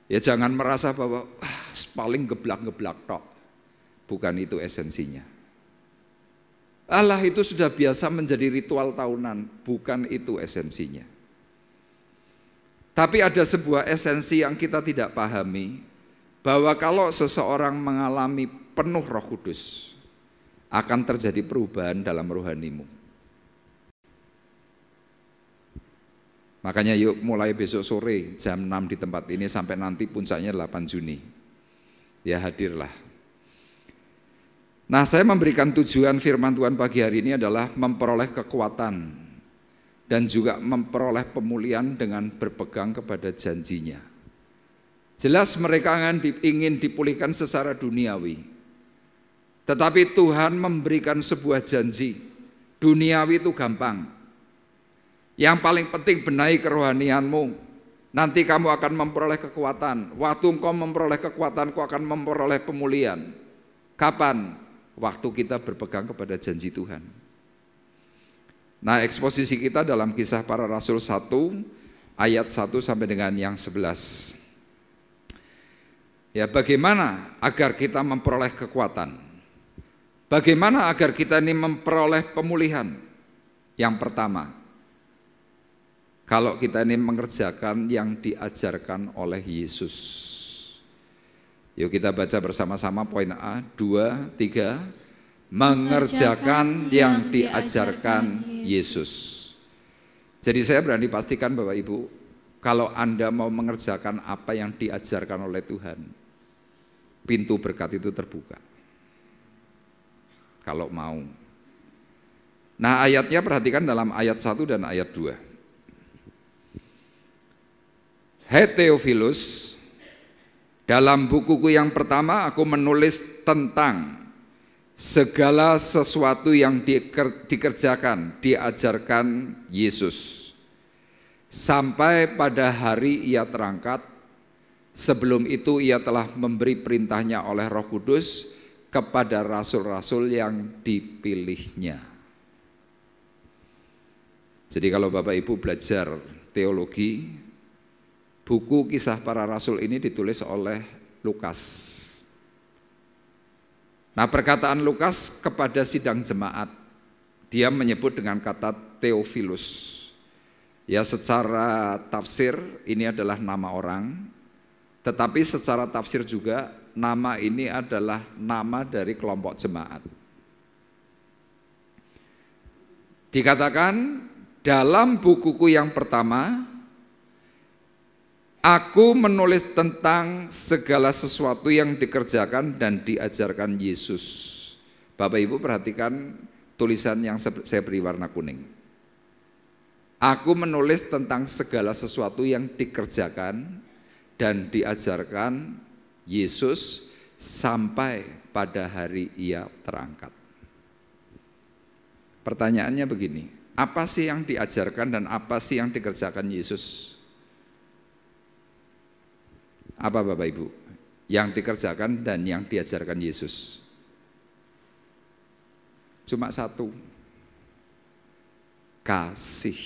Ya jangan merasa bahwa paling geblak-geblak tok. Bukan itu esensinya. Allah itu sudah biasa menjadi ritual tahunan, bukan itu esensinya. Tapi ada sebuah esensi yang kita tidak pahami, bahwa kalau seseorang mengalami penuh Roh Kudus, akan terjadi perubahan dalam rohanimu. Makanya yuk mulai besok sore jam 6 di tempat ini sampai nanti puncaknya 8 Juni. Ya hadirlah. Nah saya memberikan tujuan firman Tuhan pagi hari ini adalah memperoleh kekuatan dan juga memperoleh pemulihan dengan berpegang kepada janjinya. Jelas mereka ingin dipulihkan secara duniawi. Tetapi Tuhan memberikan sebuah janji. Duniawi itu gampang. Yang paling penting benahi kerohanianmu. Nanti kamu akan memperoleh kekuatan. Waktu engkau memperoleh kekuatan, engkau akan memperoleh pemulihan. Kapan? Waktu kita berpegang kepada janji Tuhan. Nah, eksposisi kita dalam Kisah Para Rasul 1 ayat 1 sampai dengan yang 11. Ya, bagaimana agar kita memperoleh kekuatan? Bagaimana agar kita ini memperoleh pemulihan? Yang pertama, kalau kita ini mengerjakan yang diajarkan oleh Yesus. Yuk kita baca bersama-sama poin A, 2, 3. Mengerjakan yang diajarkan Yesus. Jadi saya berani pastikan Bapak Ibu, kalau Anda mau mengerjakan apa yang diajarkan oleh Tuhan, pintu berkat itu terbuka. Kalau mau. Nah, ayatnya perhatikan dalam ayat 1 dan ayat 2. Hai Theophilus, dalam bukuku yang pertama aku menulis tentang segala sesuatu yang dikerjakan, diajarkan Yesus. Sampai pada hari ia terangkat, sebelum itu ia telah memberi perintahnya oleh Roh Kudus kepada rasul-rasul yang dipilihnya. Jadi kalau Bapak Ibu belajar teologi, buku Kisah Para Rasul ini ditulis oleh Lukas. Nah, perkataan Lukas kepada sidang jemaat, dia menyebut dengan kata Theophilus. Ya, secara tafsir ini adalah nama orang, tetapi secara tafsir juga nama ini adalah nama dari kelompok jemaat. Dikatakan dalam bukuku yang pertama, aku menulis tentang segala sesuatu yang dikerjakan dan diajarkan Yesus. Bapak Ibu perhatikan tulisan yang saya beri warna kuning. Aku menulis tentang segala sesuatu yang dikerjakan dan diajarkan Yesus sampai pada hari ia terangkat. Pertanyaannya begini, apa sih yang diajarkan dan apa sih yang dikerjakan Yesus? Apa Bapak Ibu? Yang dikerjakan dan yang diajarkan Yesus. Cuma satu. Kasih.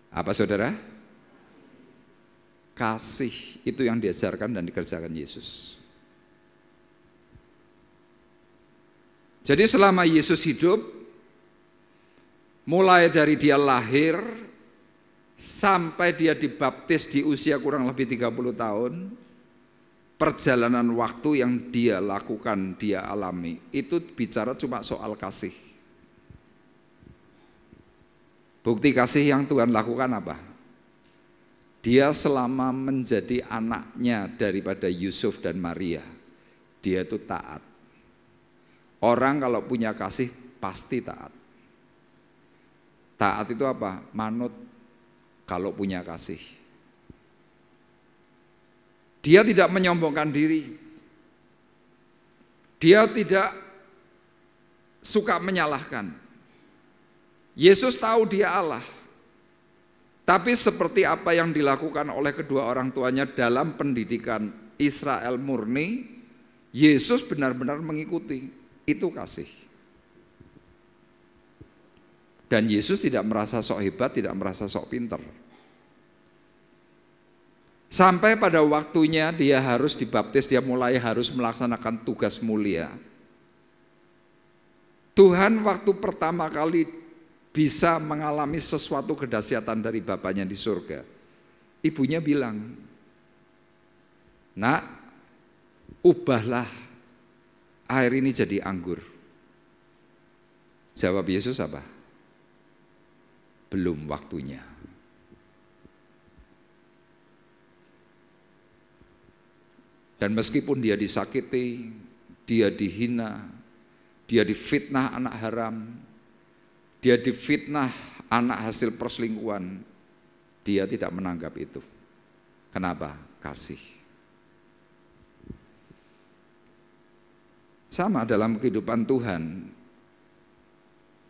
Apa saudara? Kasih. Itu yang diajarkan dan dikerjakan Yesus. Jadi selama Yesus hidup, mulai dari dia lahir sampai dia dibaptis di usia kurang lebih 30 tahun, perjalanan waktu yang dia lakukan, dia alami, itu bicara cuma soal kasih. Bukti kasih yang Tuhan lakukan apa? Dia selama menjadi anaknya daripada Yusuf dan Maria, dia itu taat. Orang kalau punya kasih pasti taat. Taat itu apa? Manut. Kalau punya kasih, dia tidak menyombongkan diri, dia tidak suka menyalahkan. Yesus tahu dia Allah, tapi seperti apa yang dilakukan oleh kedua orang tuanya dalam pendidikan Israel murni, Yesus benar-benar mengikuti. Itu kasih. Dan Yesus tidak merasa sok hebat, tidak merasa sok pinter. Sampai pada waktunya dia harus dibaptis, dia mulai harus melaksanakan tugas mulia. Tuhan waktu pertama kali bisa mengalami sesuatu kedahsyatan dari Bapaknya di surga. Ibunya bilang, "Nak, ubahlah air ini jadi anggur." Jawab Yesus apa? Belum waktunya. Dan meskipun dia disakiti, dia dihina, dia difitnah anak haram, dia difitnah anak hasil perselingkuhan, dia tidak menanggap itu. Kenapa? Kasih. Sama dalam kehidupan Tuhan,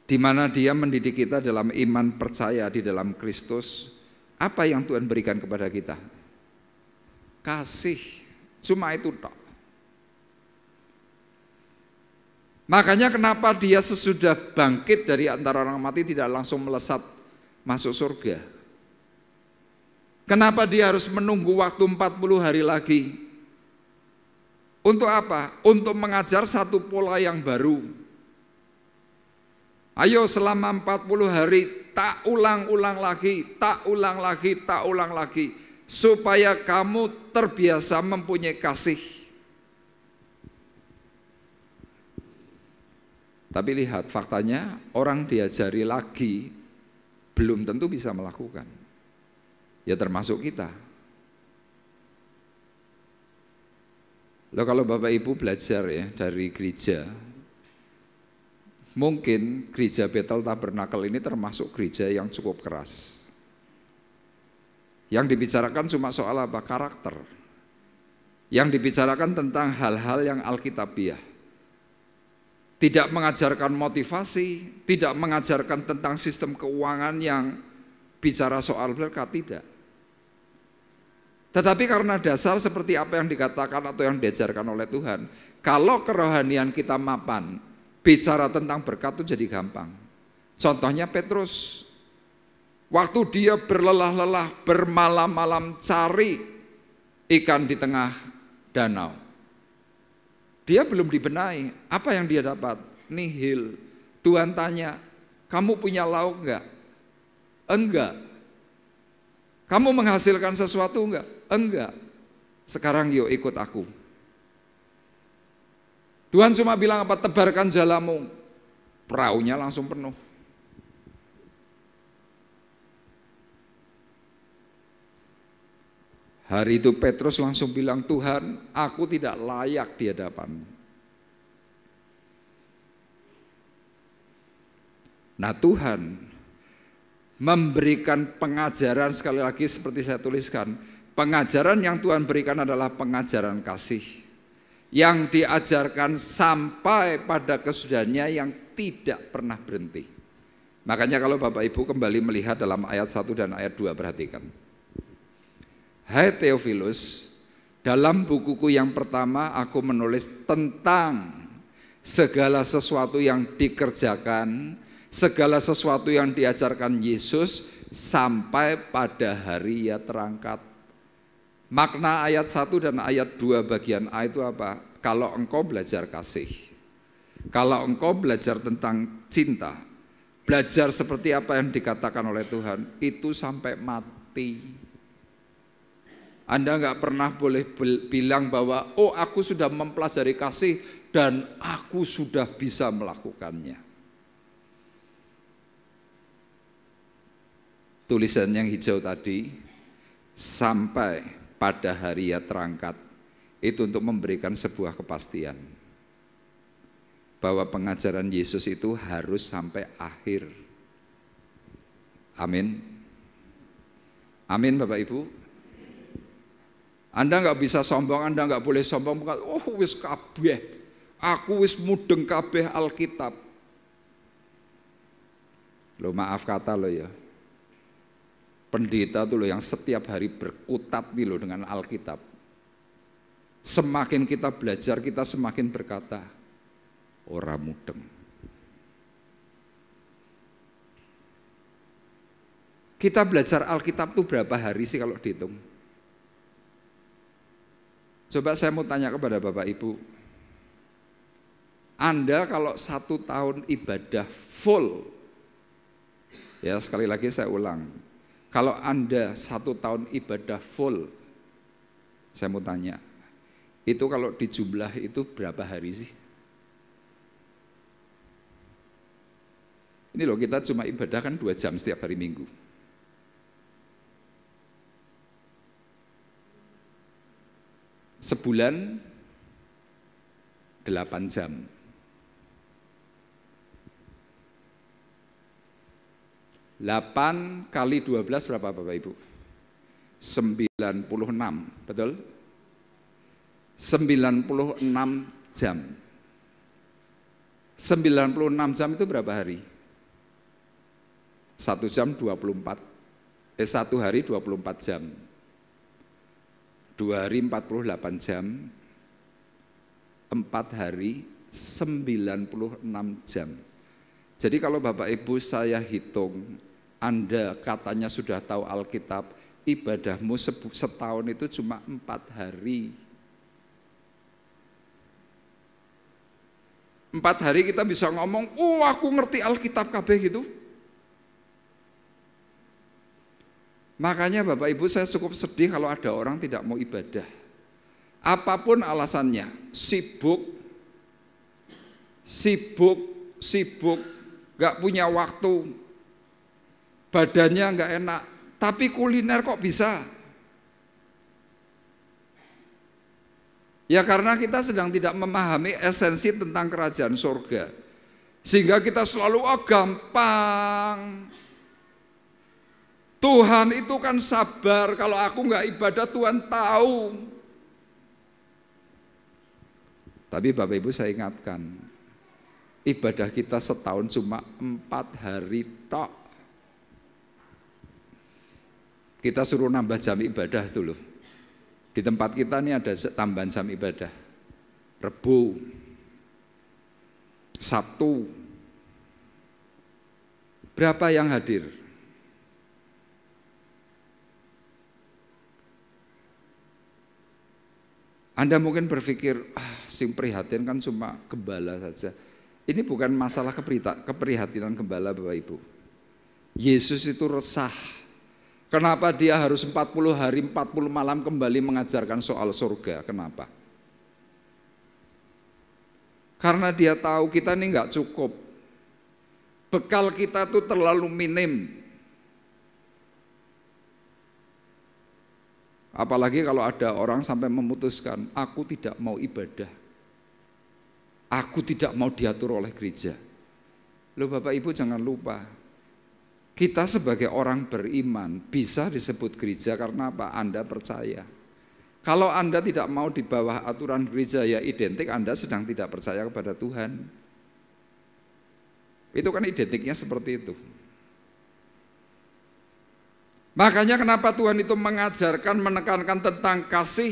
di mana dia mendidik kita dalam iman percaya di dalam Kristus. Apa yang Tuhan berikan kepada kita? Kasih. Cuma itu tok. Makanya kenapa dia sesudah bangkit dari antara orang mati tidak langsung melesat masuk surga. Kenapa dia harus menunggu waktu 40 hari lagi? Untuk apa? Untuk mengajar satu pola yang baru. Ayo selama 40 hari tak ulang-ulang lagi, tak ulang lagi, tak ulang lagi. Supaya kamu terbiasa mempunyai kasih. Tapi lihat faktanya, orang diajari lagi belum tentu bisa melakukan. Ya termasuk kita. Loh, kalau Bapak Ibu belajar ya dari gereja, mungkin gereja Bethel Tabernakel ini termasuk gereja yang cukup keras. Yang dibicarakan cuma soal apa? Karakter. Yang dibicarakan tentang hal-hal yang alkitabiah. Tidak mengajarkan motivasi, tidak mengajarkan tentang sistem keuangan yang bicara soal berkat, tidak. Tetapi karena dasar seperti apa yang dikatakan atau yang diajarkan oleh Tuhan, kalau kerohanian kita mapan, bicara tentang berkat itu jadi gampang. Contohnya Petrus, waktu dia berlelah-lelah, bermalam-malam cari ikan di tengah danau. Dia belum dibenahi, apa yang dia dapat? Nihil. Tuhan tanya, kamu punya lauk enggak? Enggak. Kamu menghasilkan sesuatu enggak? Enggak. Sekarang yuk ikut aku. Tuhan cuma bilang apa? Tebarkan jalamu. Perahunya langsung penuh. Hari itu Petrus langsung bilang, Tuhan, aku tidak layak di hadapan-Mu. Nah, Tuhan memberikan pengajaran, sekali lagi seperti saya tuliskan, pengajaran yang Tuhan berikan adalah pengajaran kasih yang diajarkan sampai pada kesudahannya yang tidak pernah berhenti. Makanya kalau Bapak Ibu kembali melihat dalam ayat 1 dan ayat 2, perhatikan. Hai Theophilus, dalam bukuku yang pertama aku menulis tentang segala sesuatu yang dikerjakan, segala sesuatu yang diajarkan Yesus sampai pada hari Ia terangkat. Makna ayat 1 dan ayat 2 bagian A itu apa? Kalau engkau belajar kasih, kalau engkau belajar tentang cinta, belajar seperti apa yang dikatakan oleh Tuhan, itu sampai mati. Anda nggak pernah boleh bilang bahwa oh aku sudah mempelajari kasih dan aku sudah bisa melakukannya. Tulisan yang hijau tadi, sampai pada hari Ia terangkat, itu untuk memberikan sebuah kepastian bahwa pengajaran Yesus itu harus sampai akhir. Amin. Amin Bapak Ibu. Anda nggak bisa sombong, Anda nggak boleh sombong. Oh wis kabeh, aku wis mudeng kabeh Alkitab. Lo maaf kata lo ya, pendeta tuh lo yang setiap hari berkutat nih lo dengan Alkitab. Semakin kita belajar, kita semakin berkata, ora mudeng. Kita belajar Alkitab tuh berapa hari sih kalau dihitung? Coba saya mau tanya kepada Bapak Ibu, Anda kalau 1 tahun ibadah full, ya sekali lagi saya ulang, kalau Anda 1 tahun ibadah full, saya mau tanya, itu kalau dijumlah itu berapa hari sih? Ini loh, kita cuma ibadah kan 2 jam setiap hari Minggu. Sebulan 8 jam. 8 kali 12 berapa Bapak Ibu? 96, betul? 96 jam. 96 jam itu berapa hari? 1 jam 24. 1 hari 24 jam. 2 hari 48 jam, 4 hari 96 jam. Jadi kalau Bapak Ibu saya hitung, Anda katanya sudah tahu Alkitab, ibadahmu setahun itu cuma 4 hari. 4 hari kita bisa ngomong, aku ngerti Alkitab kabeh gitu. Makanya Bapak Ibu saya cukup sedih kalau ada orang tidak mau ibadah. Apapun alasannya, sibuk, gak punya waktu, badannya gak enak, tapi kuliner kok bisa? Ya karena kita sedang tidak memahami esensi tentang kerajaan surga. Sehingga kita selalu gampang. Tuhan itu kan sabar, kalau aku gak ibadah Tuhan tahu. Tapi Bapak Ibu saya ingatkan, ibadah kita setahun cuma 4 hari tok. Kita suruh nambah jam ibadah dulu. Di tempat kita ini ada tambahan jam ibadah. Rebu, Sabtu. Berapa yang hadir? Anda mungkin berpikir, sing prihatin kan cuma gembala saja. Ini bukan masalah keprihatinan gembala Bapak Ibu. Yesus itu resah. Kenapa dia harus 40 hari 40 malam kembali mengajarkan soal surga? Kenapa? Karena dia tahu kita ini enggak cukup. Bekal kita tuh terlalu minim. Apalagi kalau ada orang sampai memutuskan, aku tidak mau ibadah. Aku tidak mau diatur oleh gereja. Loh Bapak Ibu jangan lupa, kita sebagai orang beriman bisa disebut gereja karena apa? Anda percaya. Kalau Anda tidak mau di bawah aturan gereja, ya identik Anda sedang tidak percaya kepada Tuhan. Itu kan identiknya seperti itu. Makanya kenapa Tuhan itu mengajarkan, menekankan tentang kasih.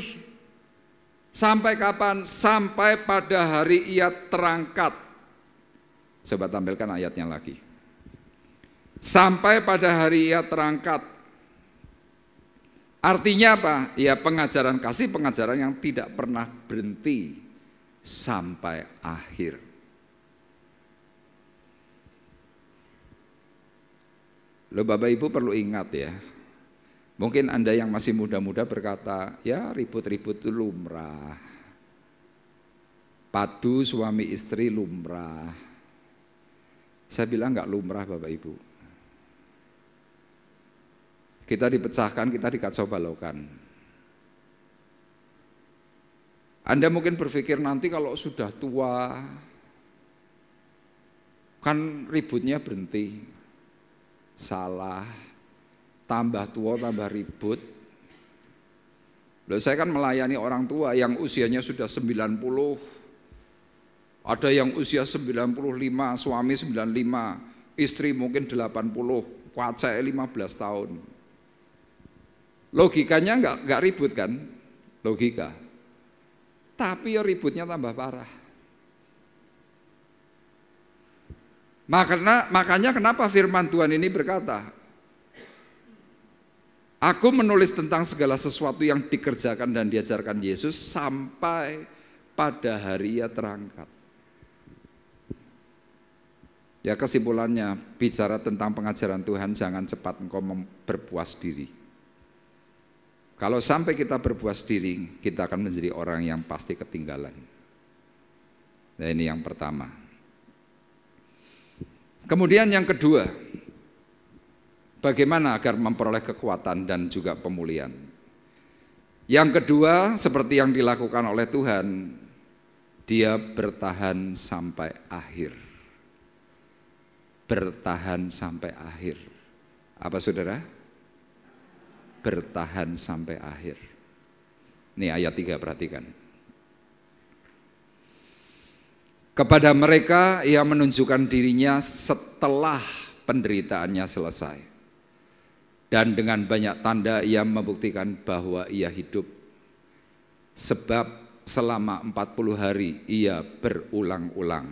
Sampai kapan? Sampai pada hari Ia terangkat. Coba tampilkan ayatnya lagi. Sampai pada hari Ia terangkat. Artinya apa? Ya pengajaran kasih, pengajaran yang tidak pernah berhenti sampai akhir. Loh Bapak Ibu perlu ingat ya, mungkin Anda yang masih muda-muda berkata, ya ribut-ribut itu lumrah, padu suami istri lumrah. Saya bilang enggak lumrah Bapak Ibu. Kita dipecahkan, kita dikacau balaukan. Anda mungkin berpikir nanti kalau sudah tua, kan ributnya berhenti. Salah, tambah tua tambah ribut. Loh, saya kan melayani orang tua yang usianya sudah 90, ada yang usia 95, suami 95, istri mungkin 80, kuacai 15 tahun. Logikanya enggak ribut kan? Logika. Tapi ya ributnya tambah parah. Makanya kenapa firman Tuhan ini berkata, aku menulis tentang segala sesuatu yang dikerjakan dan diajarkan Yesus sampai pada hari Ia terangkat. Ya kesimpulannya, bicara tentang pengajaran Tuhan, jangan cepat engkau berpuas diri. Kalau sampai kita berpuas diri, kita akan menjadi orang yang pasti ketinggalan. Nah ini yang pertama. Kemudian yang kedua, bagaimana agar memperoleh kekuatan dan juga pemulihan. Yang kedua, seperti yang dilakukan oleh Tuhan, Dia bertahan sampai akhir. Bertahan sampai akhir. Apa saudara? Bertahan sampai akhir. Ini ayat 3, perhatikan. Kepada mereka Ia menunjukkan dirinya setelah penderitaannya selesai. Dan dengan banyak tanda Ia membuktikan bahwa Ia hidup. Sebab selama 40 hari ia berulang-ulang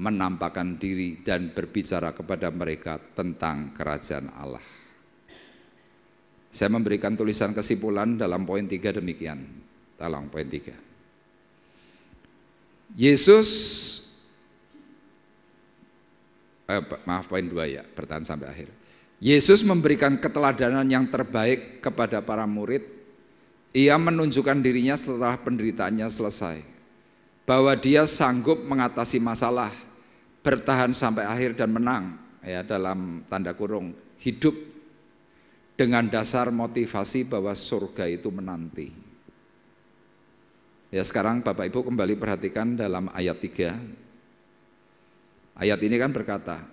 menampakkan diri dan berbicara kepada mereka tentang kerajaan Allah. Saya memberikan tulisan kesimpulan dalam poin 3 demikian. Tolong poin 3. Yesus, poin 2 ya, bertahan sampai akhir. Yesus memberikan keteladanan yang terbaik kepada para murid. Ia menunjukkan dirinya setelah penderitaannya selesai, bahwa dia sanggup mengatasi masalah, bertahan sampai akhir dan menang, ya, dalam tanda kurung, hidup dengan dasar motivasi bahwa surga itu menanti. Ya, sekarang Bapak Ibu kembali perhatikan dalam ayat 3. Ayat ini kan berkata,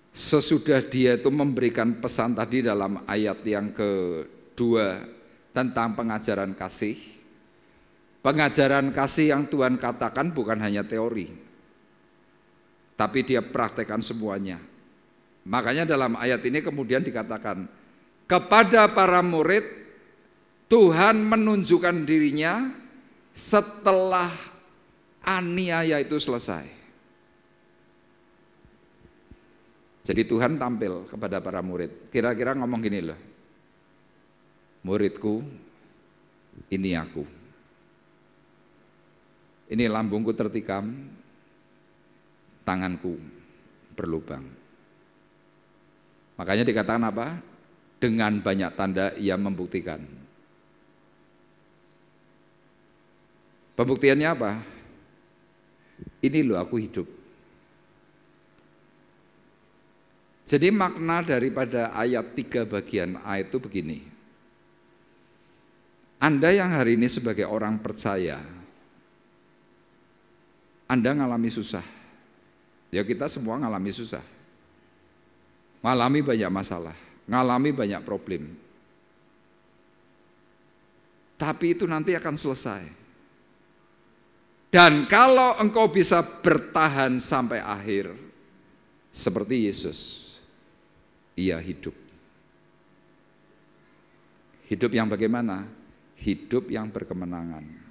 sesudah dia itu memberikan pesan tadi dalam ayat yang kedua tentang pengajaran kasih. Pengajaran kasih yang Tuhan katakan bukan hanya teori, tapi dia praktekkan semuanya. Makanya dalam ayat ini kemudian dikatakan, kepada para murid Tuhan menunjukkan dirinya setelah aniaya itu selesai. Jadi Tuhan tampil kepada para murid, kira-kira ngomong gini loh, muridku, ini aku. Ini lambungku tertikam, tanganku berlubang. Makanya dikatakan apa? Dengan banyak tanda ia membuktikan. Pembuktiannya apa? Ini loh aku hidup. Jadi makna daripada ayat 3 bagian A itu begini. Anda yang hari ini sebagai orang percaya, Anda ngalami susah. Ya kita semua ngalami susah. Ngalami banyak masalah, ngalami banyak problem. Tapi itu nanti akan selesai. Dan kalau engkau bisa bertahan sampai akhir, seperti Yesus, ia hidup. Hidup yang bagaimana? Hidup yang berkemenangan.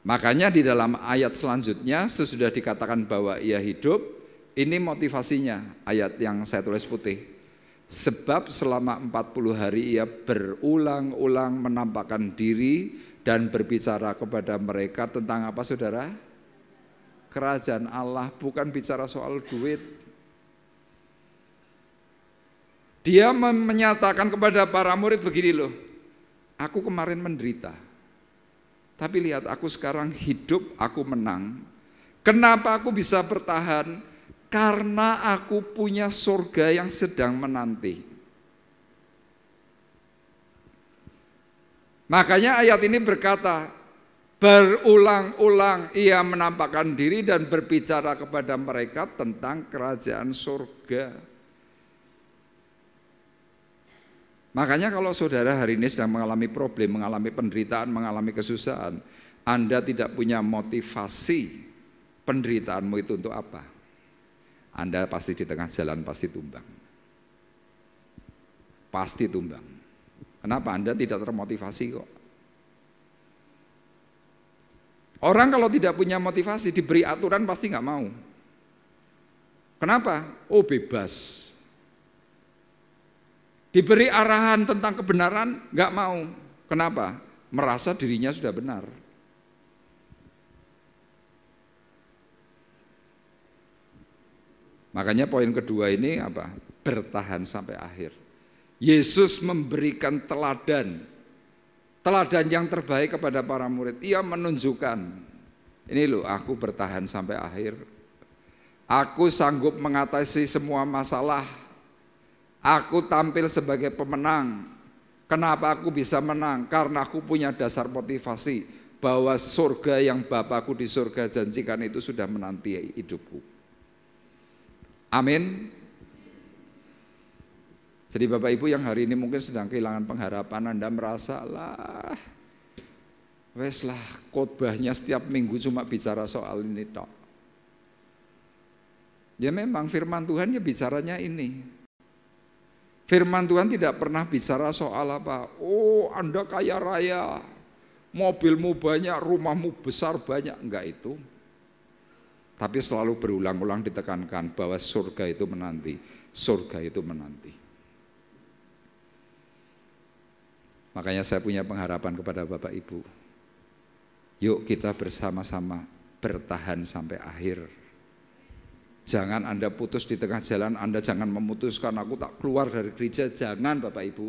Makanya di dalam ayat selanjutnya, sesudah dikatakan bahwa ia hidup, ini motivasinya, ayat yang saya tulis putih. Sebab selama 40 hari ia berulang-ulang menampakkan diri dan berbicara kepada mereka tentang apa saudara? Kerajaan Allah, bukan bicara soal duit. Dia menyatakan kepada para murid begini loh, aku kemarin menderita, tapi lihat aku sekarang hidup, aku menang. Kenapa aku bisa bertahan? Karena aku punya surga yang sedang menanti. Makanya ayat ini berkata, berulang-ulang ia menampakkan diri dan berbicara kepada mereka tentang kerajaan surga. Makanya kalau saudara hari ini sedang mengalami problem, mengalami penderitaan, mengalami kesusahan, Anda tidak punya motivasi, penderitaanmu itu untuk apa? Anda pasti di tengah jalan pasti tumbang. Pasti tumbang. Kenapa? Anda tidak termotivasi kok. Orang kalau tidak punya motivasi, diberi aturan pasti nggak mau. Kenapa? Oh bebas. Diberi arahan tentang kebenaran, nggak mau. Kenapa? Merasa dirinya sudah benar. Makanya poin kedua ini apa? Bertahan sampai akhir. Yesus memberikan teladan yang terbaik kepada para murid. Ia menunjukkan, ini loh aku bertahan sampai akhir. Aku sanggup mengatasi semua masalah. Aku tampil sebagai pemenang. Kenapa aku bisa menang? Karena aku punya dasar motivasi bahwa surga yang Bapakku di surga janjikan itu sudah menanti hidupku. Amin. Jadi Bapak Ibu yang hari ini mungkin sedang kehilangan pengharapan, Anda merasa lah, wes lah khotbahnya setiap minggu cuma bicara soal ini tok. Ya memang firman Tuhan ya bicaranya ini. Firman Tuhan tidak pernah bicara soal apa, oh Anda kaya raya, mobilmu banyak, rumahmu besar banyak, enggak itu. Tapi selalu berulang-ulang ditekankan bahwa surga itu menanti, surga itu menanti. Makanya saya punya pengharapan kepada Bapak Ibu. Yuk kita bersama-sama bertahan sampai akhir. Jangan Anda putus di tengah jalan, Anda jangan memutuskan aku tak keluar dari gereja, jangan Bapak Ibu.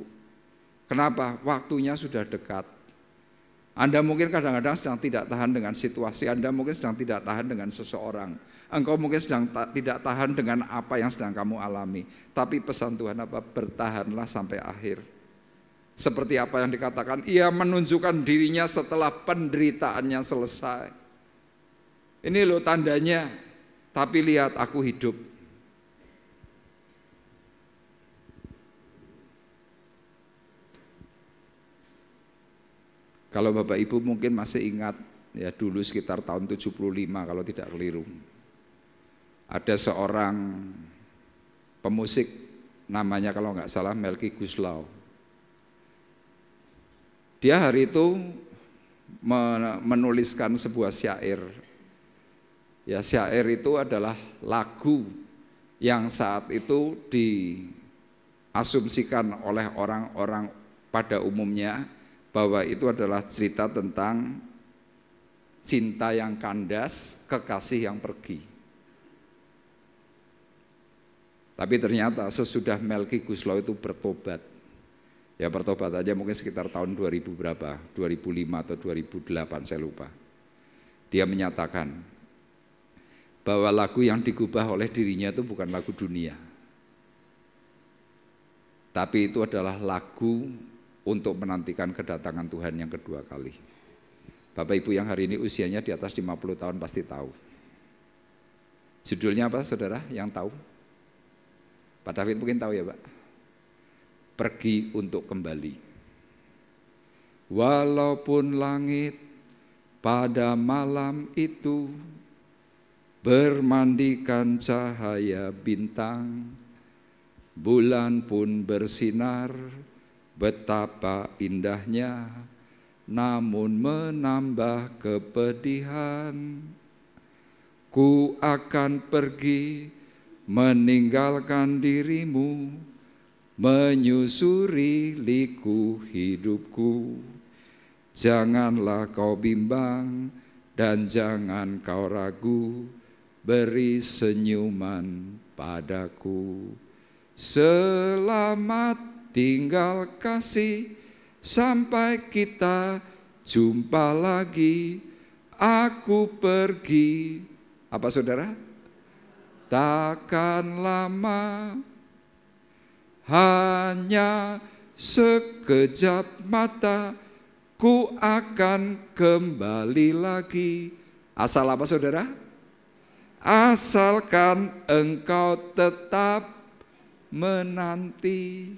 Kenapa? Waktunya sudah dekat. Anda mungkin kadang-kadang sedang tidak tahan dengan situasi, Anda mungkin sedang tidak tahan dengan seseorang, engkau mungkin sedang tidak tahan dengan apa yang sedang kamu alami. Tapi pesan Tuhan apa? Bertahanlah sampai akhir. Seperti apa yang dikatakan, ia menunjukkan dirinya setelah penderitaannya selesai. Ini loh tandanya, tapi lihat aku hidup. Kalau Bapak Ibu mungkin masih ingat, ya dulu sekitar tahun 75 kalau tidak keliru. Ada seorang pemusik namanya kalau nggak salah Melky Guslau. Dia hari itu menuliskan sebuah syair. Ya syair itu adalah lagu yang saat itu diasumsikan oleh orang-orang pada umumnya bahwa itu adalah cerita tentang cinta yang kandas, kekasih yang pergi. Tapi ternyata sesudah Melky Guslau itu bertobat, ya bertobat aja mungkin sekitar tahun 2000 berapa, 2005 atau 2008 saya lupa. Dia menyatakan bahwa lagu yang digubah oleh dirinya itu bukan lagu dunia, tapi itu adalah lagu untuk menantikan kedatangan Tuhan yang kedua kali. Bapak Ibu yang hari ini usianya di atas 50 tahun pasti tahu. Judulnya apa saudara yang tahu? Pak David mungkin tahu ya Pak. Pergi untuk kembali. Walaupun langit pada malam itu bermandikan cahaya bintang, bulan pun bersinar betapa indahnya, namun menambah kepedihan. Ku akan pergi meninggalkan dirimu, menyusuri liku hidupku. Janganlah kau bimbang dan jangan kau ragu, beri senyuman padaku. Selamat tinggal kasih sampai kita jumpa lagi. Aku pergi, apa saudara? Takkan lama, hanya sekejap mata, ku akan kembali lagi. Asal apa saudara? Asalkan engkau tetap menanti.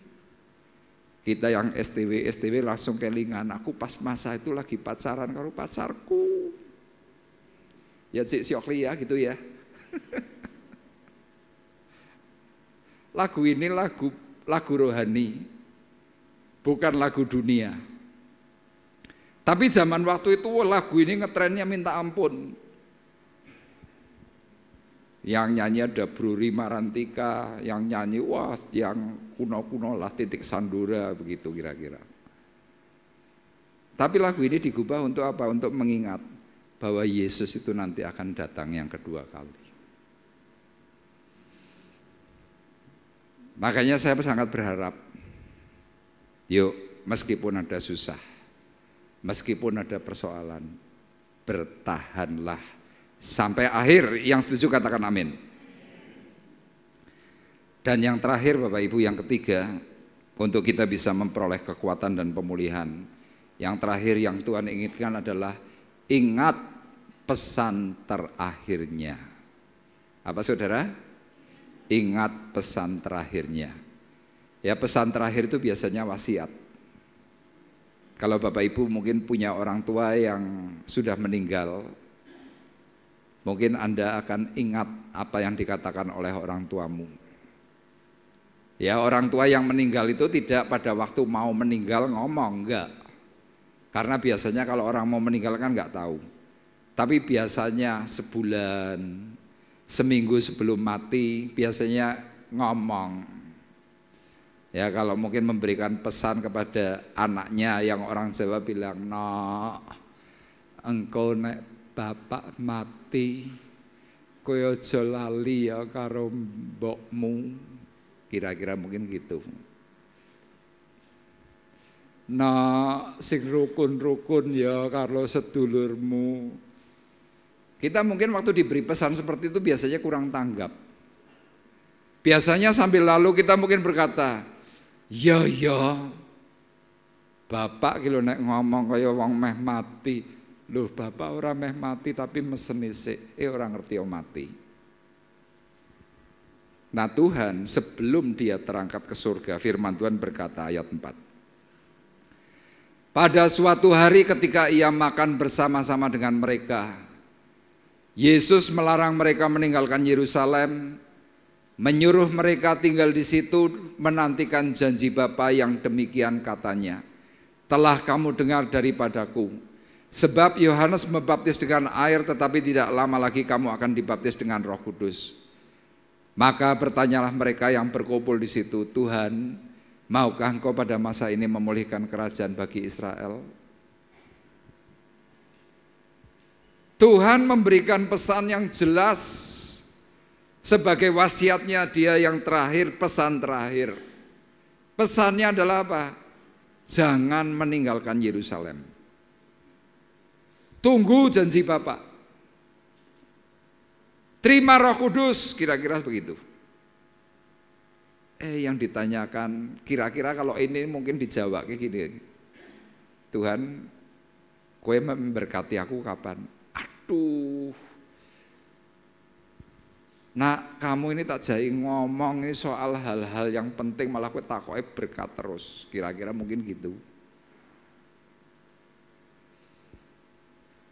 Kita yang STW langsung kelingan, aku pas masa itu lagi pacaran karo pacarku. Ya Cik Syokli ya gitu ya. Lagu ini lagu rohani, bukan lagu dunia. Tapi zaman waktu itu lagu ini ngetrennya minta ampun. Yang nyanyi ada Bruri Marantika, yang nyanyi wah yang kuno-kuno lah Titik Sandura begitu kira-kira. Tapi lagu ini digubah untuk apa? Untuk mengingat bahwa Yesus itu nanti akan datang yang kedua kali. Makanya saya sangat berharap, yuk meskipun ada susah, meskipun ada persoalan, bertahanlah sampai akhir. Yang setuju katakan amin. Dan yang terakhir Bapak Ibu, yang ketiga, untuk kita bisa memperoleh kekuatan dan pemulihan, yang terakhir yang Tuhan inginkan adalah ingat pesan terakhirnya. Apa saudara? Ingat pesan terakhirnya. Ya pesan terakhir itu biasanya wasiat. Kalau Bapak Ibu mungkin punya orang tua yang sudah meninggal, mungkin Anda akan ingat apa yang dikatakan oleh orang tuamu. Ya orang tua yang meninggal itu tidak pada waktu mau meninggal ngomong, enggak. Karena biasanya kalau orang mau meninggalkan nggak tahu. Tapi biasanya sebulan, seminggu sebelum mati biasanya ngomong. Ya kalau mungkin memberikan pesan kepada anaknya yang orang Jawa bilang, "Nok, engkau nek bapak mati, kowe aja lali ya karo mbokmu." Kira-kira mungkin gitu. Nah, sing rukun-rukun ya karo sedulurmu. Kita mungkin waktu diberi pesan seperti itu biasanya kurang tanggap. Biasanya sambil lalu kita mungkin berkata, ya bapak kilo nek ngomong kaya wong meh mati. Loh bapak ora meh mati tapi mesen isik, orang ngerti mati. Nah Tuhan sebelum dia terangkat ke surga, firman Tuhan berkata ayat 4. Pada suatu hari ketika ia makan bersama-sama dengan mereka, Yesus melarang mereka meninggalkan Yerusalem, menyuruh mereka tinggal di situ menantikan janji Bapa yang demikian katanya. Telah kamu dengar daripadaku, sebab Yohanes membaptis dengan air tetapi tidak lama lagi kamu akan dibaptis dengan Roh Kudus. Maka bertanyalah mereka yang berkumpul di situ, Tuhan, maukah engkau pada masa ini memulihkan kerajaan bagi Israel? Tuhan memberikan pesan yang jelas sebagai wasiatnya dia yang terakhir, pesan terakhir. Pesannya adalah apa? Jangan meninggalkan Yerusalem. Tunggu janji Bapa. Terima Roh Kudus, kira-kira begitu. Yang ditanyakan, kira-kira kalau ini mungkin dijawab kayak gini. Tuhan, kowe memberkati aku kapan? Aduh. Nah, kamu ini tak jai ngomong soal hal-hal yang penting malah kowe takoke berkat terus. Kira-kira mungkin gitu.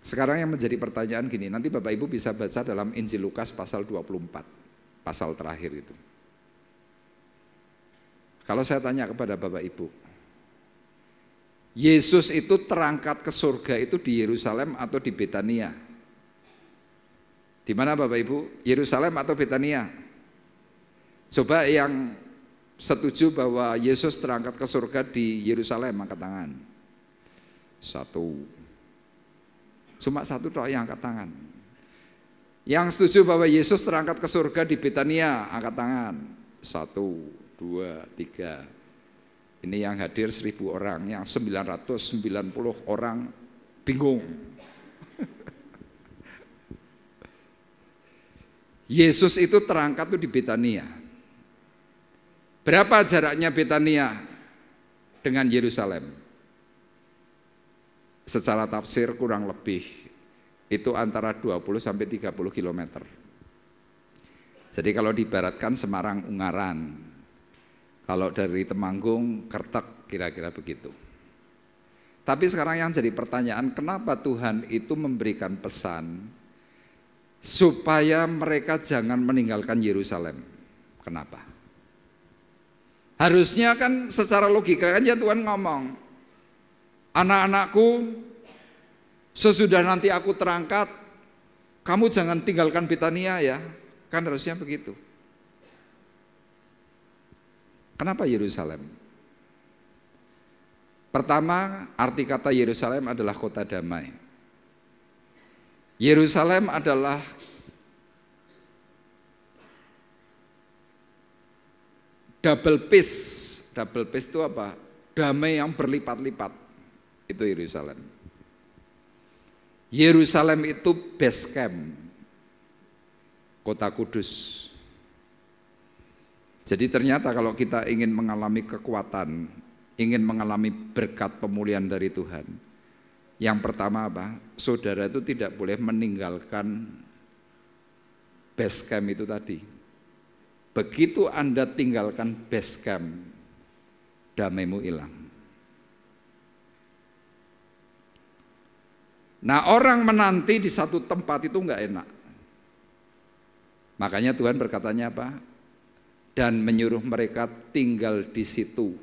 Sekarang yang menjadi pertanyaan gini, nanti Bapak Ibu bisa baca dalam Injil Lukas pasal 24, pasal terakhir itu. Kalau saya tanya kepada Bapak Ibu, Yesus itu terangkat ke surga itu di Yerusalem atau di Betania? Di mana Bapak Ibu? Yerusalem atau Betania? Coba yang setuju bahwa Yesus terangkat ke surga di Yerusalem, angkat tangan. Satu. Cuma satu toh yang angkat tangan. Yang setuju bahwa Yesus terangkat ke surga di Betania, angkat tangan. 1, 2, 3. Ini yang hadir 1000 orang, yang 990 orang bingung. Yesus itu terangkat tuh di Betania. Berapa jaraknya Betania dengan Yerusalem? Secara tafsir kurang lebih itu antara 20 sampai 30 km. Jadi kalau diibaratkan Semarang Ungaran, kalau dari Temanggung Kertek, kira-kira begitu. Tapi sekarang yang jadi pertanyaan, kenapa Tuhan itu memberikan pesan supaya mereka jangan meninggalkan Yerusalem? Kenapa? Harusnya kan secara logika kan ya Tuhan ngomong, anak-anakku, sesudah nanti aku terangkat, kamu jangan tinggalkan Betania ya. Kan harusnya begitu. Kenapa Yerusalem? Pertama, arti kata Yerusalem adalah kota damai. Yerusalem adalah double peace. Double peace itu apa? Damai yang berlipat-lipat. Itu Yerusalem. Yerusalem itu base camp, kota kudus. Jadi ternyata kalau kita ingin mengalami kekuatan, ingin mengalami berkat pemulihan dari Tuhan, yang pertama apa? Saudara itu tidak boleh meninggalkan base camp itu tadi. Begitu Anda tinggalkan base camp, damaimu hilang. Nah, orang menanti di satu tempat itu enggak enak. Makanya Tuhan berkatanya apa? Dan menyuruh mereka tinggal di situ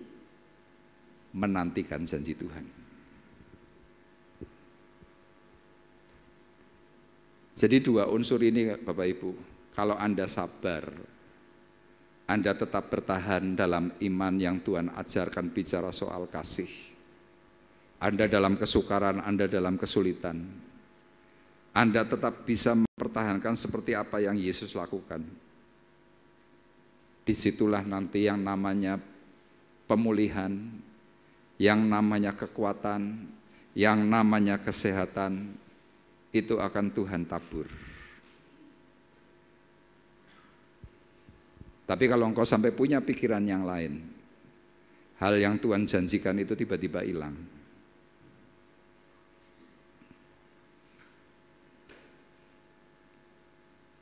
menantikan janji Tuhan. Jadi dua unsur ini Bapak Ibu, kalau Anda sabar, Anda tetap bertahan dalam iman yang Tuhan ajarkan bicara soal kasih. Anda dalam kesukaran, Anda dalam kesulitan, Anda tetap bisa mempertahankan seperti apa yang Yesus lakukan. Disitulah nanti yang namanya pemulihan, yang namanya kekuatan, yang namanya kesehatan, itu akan Tuhan tabur. Tapi kalau engkau sampai punya pikiran yang lain, hal yang Tuhan janjikan itu tiba-tiba hilang.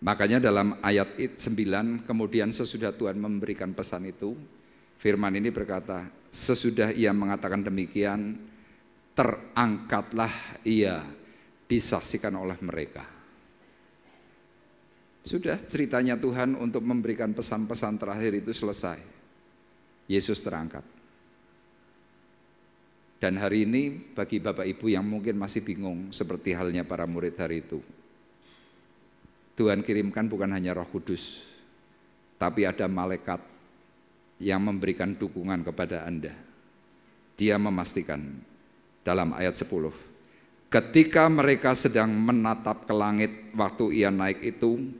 Makanya dalam ayat 9, kemudian sesudah Tuhan memberikan pesan itu, firman ini berkata, sesudah ia mengatakan demikian, terangkatlah ia disaksikan oleh mereka. Sudah ceritanya Tuhan untuk memberikan pesan-pesan terakhir itu selesai. Yesus terangkat. Dan hari ini bagi Bapak Ibu yang mungkin masih bingung seperti halnya para murid hari itu, Tuhan kirimkan bukan hanya Roh Kudus, tapi ada malaikat yang memberikan dukungan kepada Anda. Dia memastikan dalam ayat 10, ketika mereka sedang menatap ke langit waktu ia naik itu,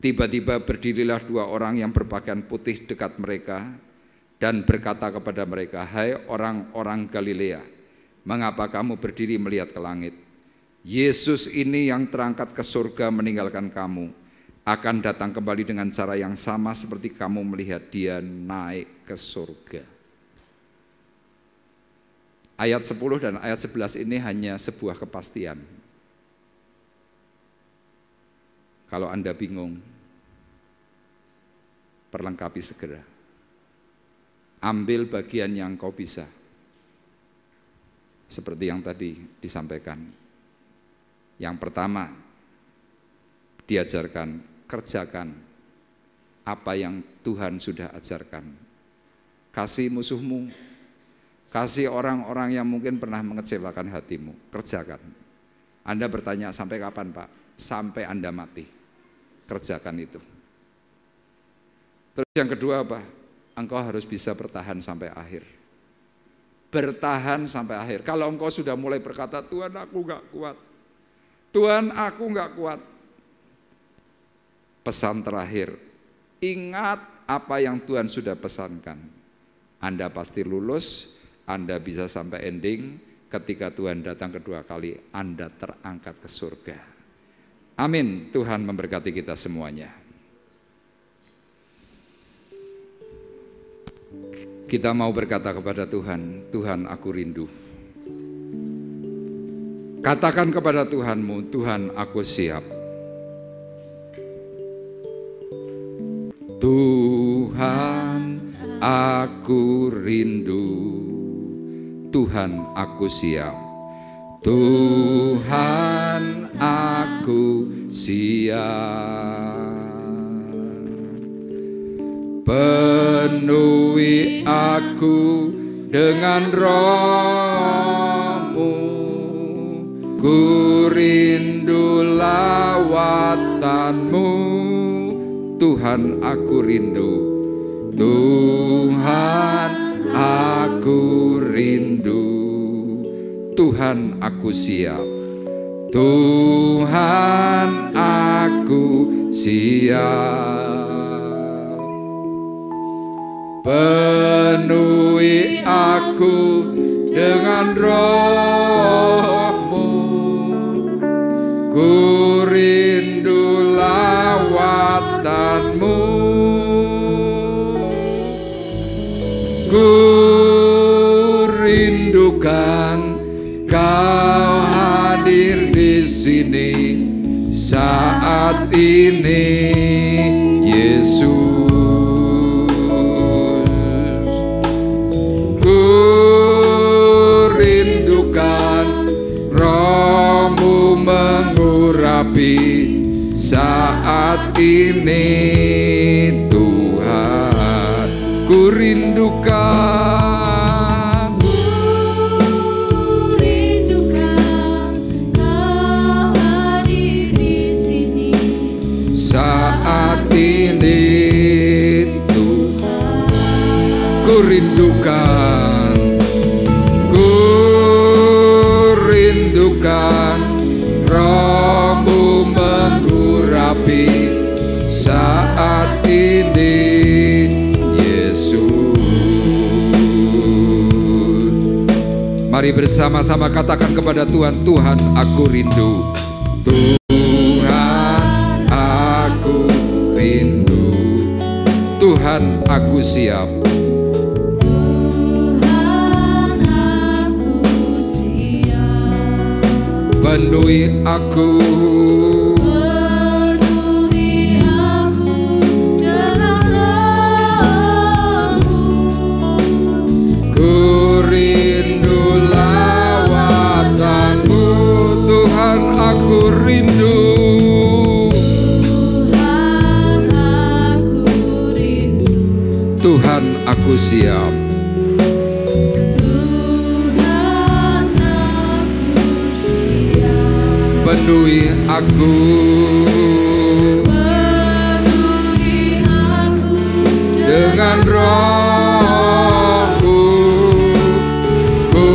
tiba-tiba berdirilah dua orang yang berpakaian putih dekat mereka dan berkata kepada mereka, hai orang-orang Galilea, mengapa kamu berdiri melihat ke langit? Yesus ini yang terangkat ke surga meninggalkan kamu, akan datang kembali dengan cara yang sama seperti kamu melihat dia naik ke surga. Ayat 10 dan ayat 11 ini hanya sebuah kepastian. Kalau Anda bingung, perlengkapi segera. Ambil bagian yang kau bisa. Seperti yang tadi disampaikan. Yang pertama, diajarkan, kerjakan apa yang Tuhan sudah ajarkan. Kasih musuhmu, kasih orang-orang yang mungkin pernah mengecewakan hatimu, kerjakan. Anda bertanya, sampai kapan Pak? Sampai Anda mati, kerjakan itu. Terus yang kedua apa? Engkau harus bisa bertahan sampai akhir. Bertahan sampai akhir. Kalau engkau sudah mulai berkata, Tuhan aku gak kuat, Tuhan aku gak kuat. Pesan terakhir, ingat apa yang Tuhan sudah pesankan. Anda pasti lulus, Anda bisa sampai ending. Ketika Tuhan datang kedua kali, Anda terangkat ke surga. Amin. Tuhan memberkati kita semuanya. Kita mau berkata kepada Tuhan, Tuhan aku rindu. Katakan kepada Tuhanmu, Tuhan aku siap. Tuhan aku rindu, Tuhan aku siap. Tuhan aku siap. Penuhi aku dengan Roh-Mu, ku rindu lawatan-Mu. Tuhan aku rindu, Tuhan aku rindu, Tuhan aku siap, Tuhan aku siap. Penuhi aku dengan Roh-Mu, ku rindu lawatan-Mu, ku rindukan Kau hadir di sini saat ini, Yesus. Roh-Mu mengurapi saat ini, Tuhan ku rindukan. Kau hadir di sini Ku rindukan, ku rindukan Roh-Mu mengurapi saat ini, Yesus. Mari bersama-sama katakan kepada Tuhan, Tuhan aku rindu. Tuhan aku rindu. Tuhan aku siap. Tuhan aku siap. Penuhi aku. Penuhi aku dengan Roh-Mu. Ku rindu lawatan-Mu, Tuhan aku rindu. Tuhan aku rindu. Tuhan aku siap. Tuhan aku siap. Penuhi aku. Penuhi aku Dengan Roh-Mu, ku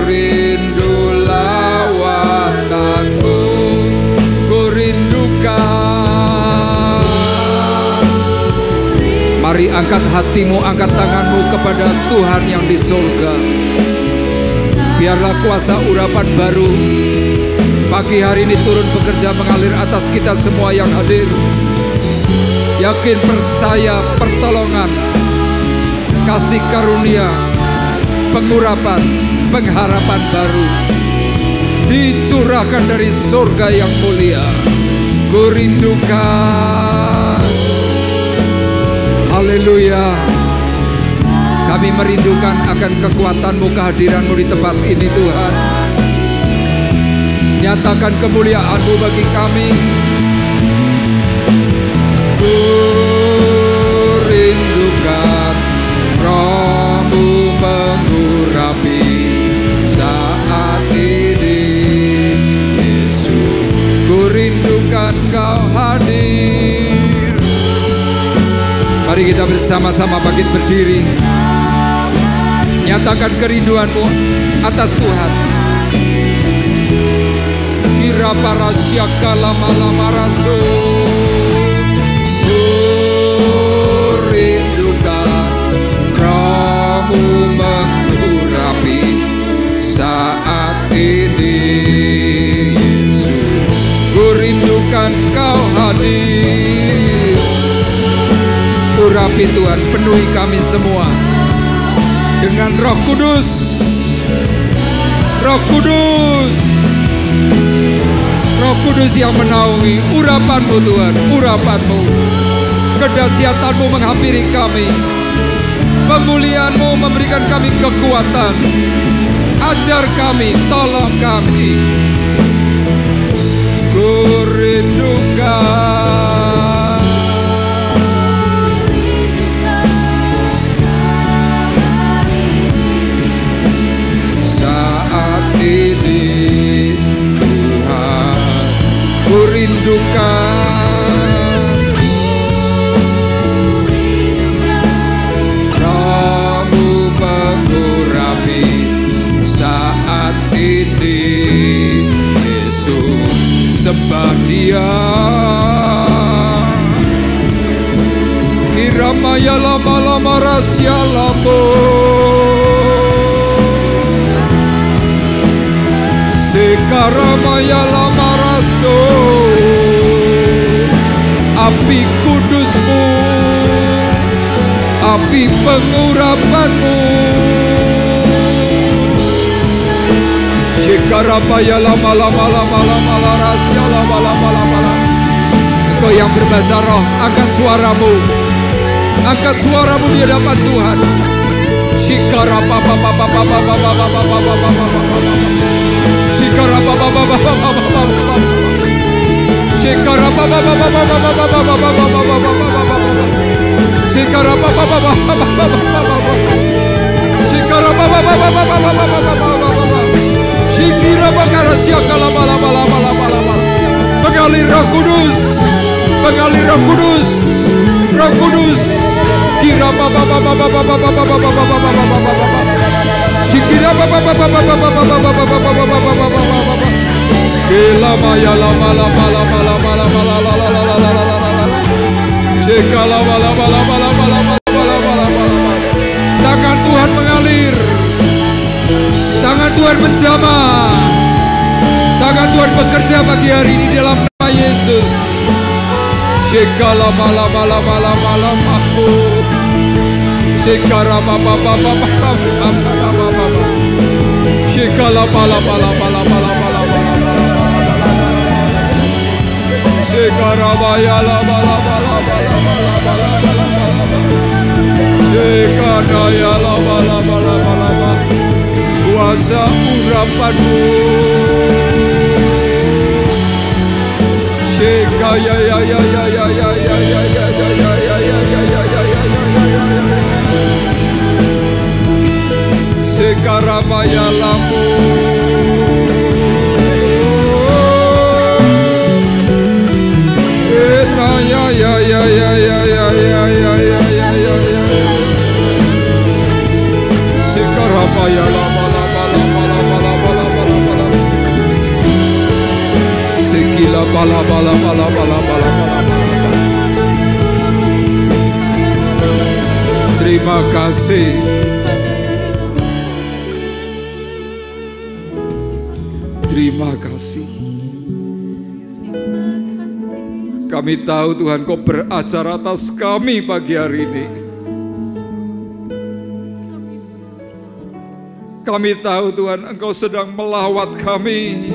rindu lawatan-Mu, ku rindukan. Mari angkat hatimu, angkat tanganmu kepada Tuhan yang di surga. Biarlah kuasa urapan baru pagi hari ini turun bekerja mengalir atas kita semua yang hadir. Yakin, percaya, pertolongan, kasih karunia, pengurapan, pengharapan baru dicurahkan dari surga yang mulia. Ku rindukan. Haleluya. Kami merindukan akan kekuatan-Mu, kehadiran-Mu di tempat ini, Tuhan. Nyatakan kemuliaan-Mu bagi kami. Ku rindukan Roh-Mu mengurapi saat ini, Yesus. Ku rindukan Kau hadir. Mari kita bersama-sama bangkit berdiri. Nyatakan kerinduan-Mu atas Tuhan. Kira para syakala malama rasul. Ku rindukan Roh-Mu mengurapi saat ini, Yesus. Ku rindukan Kau hadir. Urapi Tuhan, penuhi kami semua dengan Roh Kudus. Roh Kudus, Roh Kudus yang menaungi. Urapan-Mu Tuhan, urapan-Mu, kedahsyatanmu menghampiri kami. Pemulihan-Mu memberikan kami kekuatan. Ajar kami, tolong kami. Ku rindukan. Saat ini Tuhan, ku rindukan Roh-Mu mengurapi saat ini, Yesus. Sembah Dia. Kiramaya lama-lama rasya lamo. Sekaramaya lama raso. Api kudus-Mu, api pengurapan-Mu. Shekarapaya lama-lama rasya lama. Engkau yang berbahasa roh, angkat suaramu. Angkat suaramu di hadapan Tuhan. Pengalir Roh Kudus, pengalir Roh Kudus, Roh Kudus. Kirapa Tangan Tuhan mengalir, tangan Tuhan menjamah, tangan Tuhan bekerja pagi hari ini dalam nama Yesus. Shekala mala mala mala mala mahu, shekara baba baba baba baba, shekala mala mala mala mala mala mala, shekara baya la mala mala mala mala mala, shekara ya la mala mala mala, kuasa urapanmu. Sheka ya ya ya ya ya ya ya ya ya ya ya ya ya ya ya ya. Sekarabaya lamu. Sheka ya ya ya ya ya ya ya ya ya ya ya ya. Sekarabaya lama lama lama lama lama lama lama. Sekila bala bala bala bala bala bala. Terima kasih. Terima kasih. Kami tahu Tuhan Kau beracara atas kami pagi hari ini. Kami tahu Tuhan Engkau sedang melawat kami.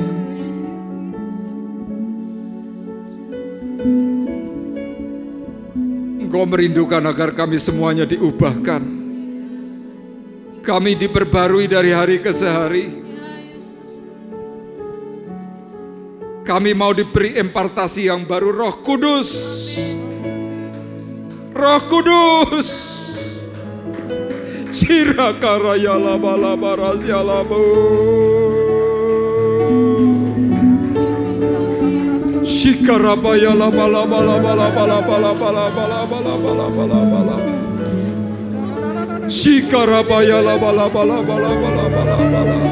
Engkau merindukan agar kami semuanya diubahkan. Kami diperbarui dari hari ke hari. Kami mau diberi impartasi yang baru, Roh Kudus. Roh Kudus. Sirakaraya lama lama rasya lamu. Shikarabaya lama lama lama lama lama lama lama lama lama lama lama. Shikarabaya lama lama lama lama lama lama.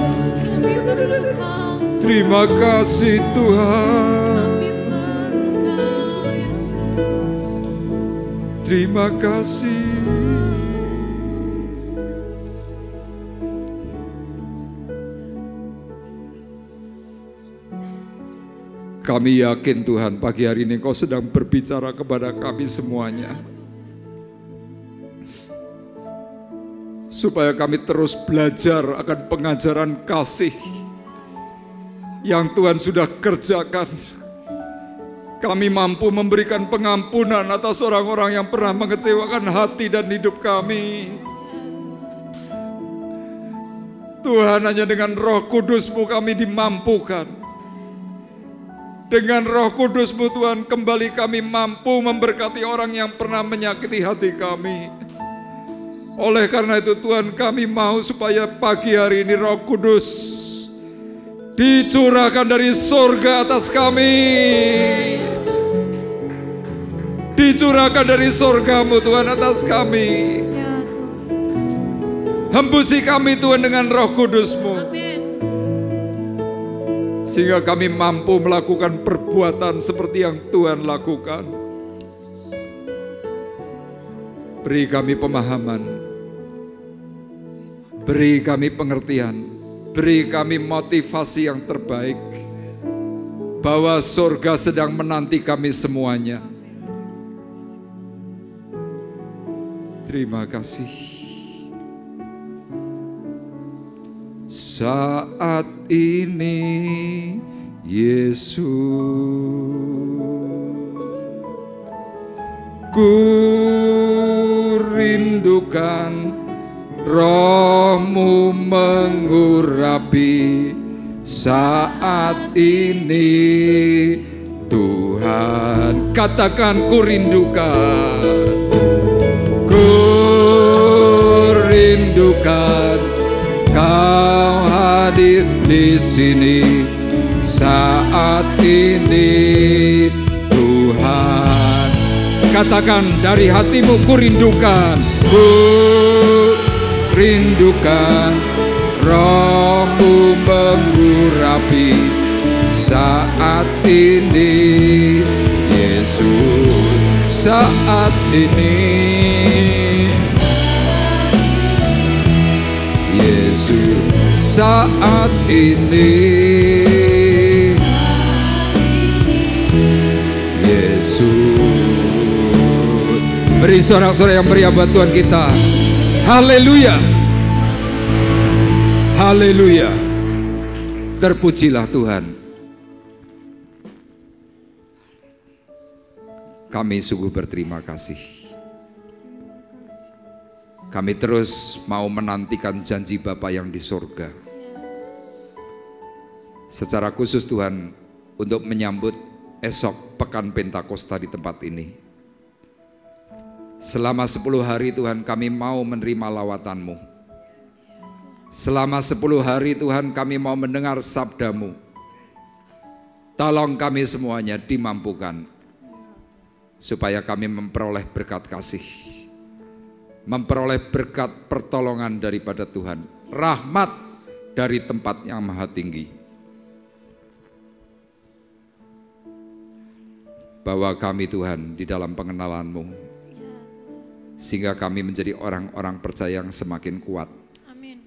Terima kasih Tuhan. Terima kasih. Kami yakin Tuhan pagi hari ini Kau sedang berbicara kepada kami semuanya. Supaya kami terus belajar akan pengajaran kasih yang Tuhan sudah kerjakan. Kami mampu memberikan pengampunan atas orang-orang yang pernah mengecewakan hati dan hidup kami. Tuhan, hanya dengan Roh Kudus-Mu kami dimampukan. Dengan Roh Kudus-Mu Tuhan, kembali kami mampu memberkati orang yang pernah menyakiti hati kami. Oleh karena itu Tuhan, kami mau supaya pagi hari ini Roh Kudus dicurahkan dari surga atas kami. Dicurahkan dari surga-Mu Tuhan atas kami. Hembusi kami Tuhan dengan Roh Kudus-Mu. Sehingga kami mampu melakukan perbuatan seperti yang Tuhan lakukan. Beri kami pemahaman. Beri kami pengertian. Beri kami motivasi yang terbaik. Bahwa surga sedang menanti kami semuanya. Terima kasih. Saat ini Yesus, ku rindukan Roh-Mu mengurapi saat ini Tuhan. Katakan, ku rindukan, ku rindukan Kau hadir di sini saat ini Tuhan. katakan dari hatimu, ku rindukan Rohmu mengurapi saat ini, Yesus, saat ini, Yesus, saat ini, Yesus. Beri sorak-sorai yang meriah buat Tuhan kita. Haleluya, haleluya. Terpujilah Tuhan. Kami sungguh berterima kasih. Kami terus mau menantikan janji Bapa yang di surga. Secara khusus Tuhan, untuk menyambut esok Pekan Pentakosta di tempat ini. Selama 10 hari Tuhan, kami mau menerima lawatan-Mu. Selama 10 hari Tuhan, kami mau mendengar sabda-Mu. Tolong kami semuanya dimampukan, supaya kami memperoleh berkat kasih, memperoleh berkat pertolongan daripada Tuhan, rahmat dari tempat yang maha tinggi. Bawa kami Tuhan di dalam pengenalan-Mu, sehingga kami menjadi orang-orang percaya yang semakin kuat. Amin.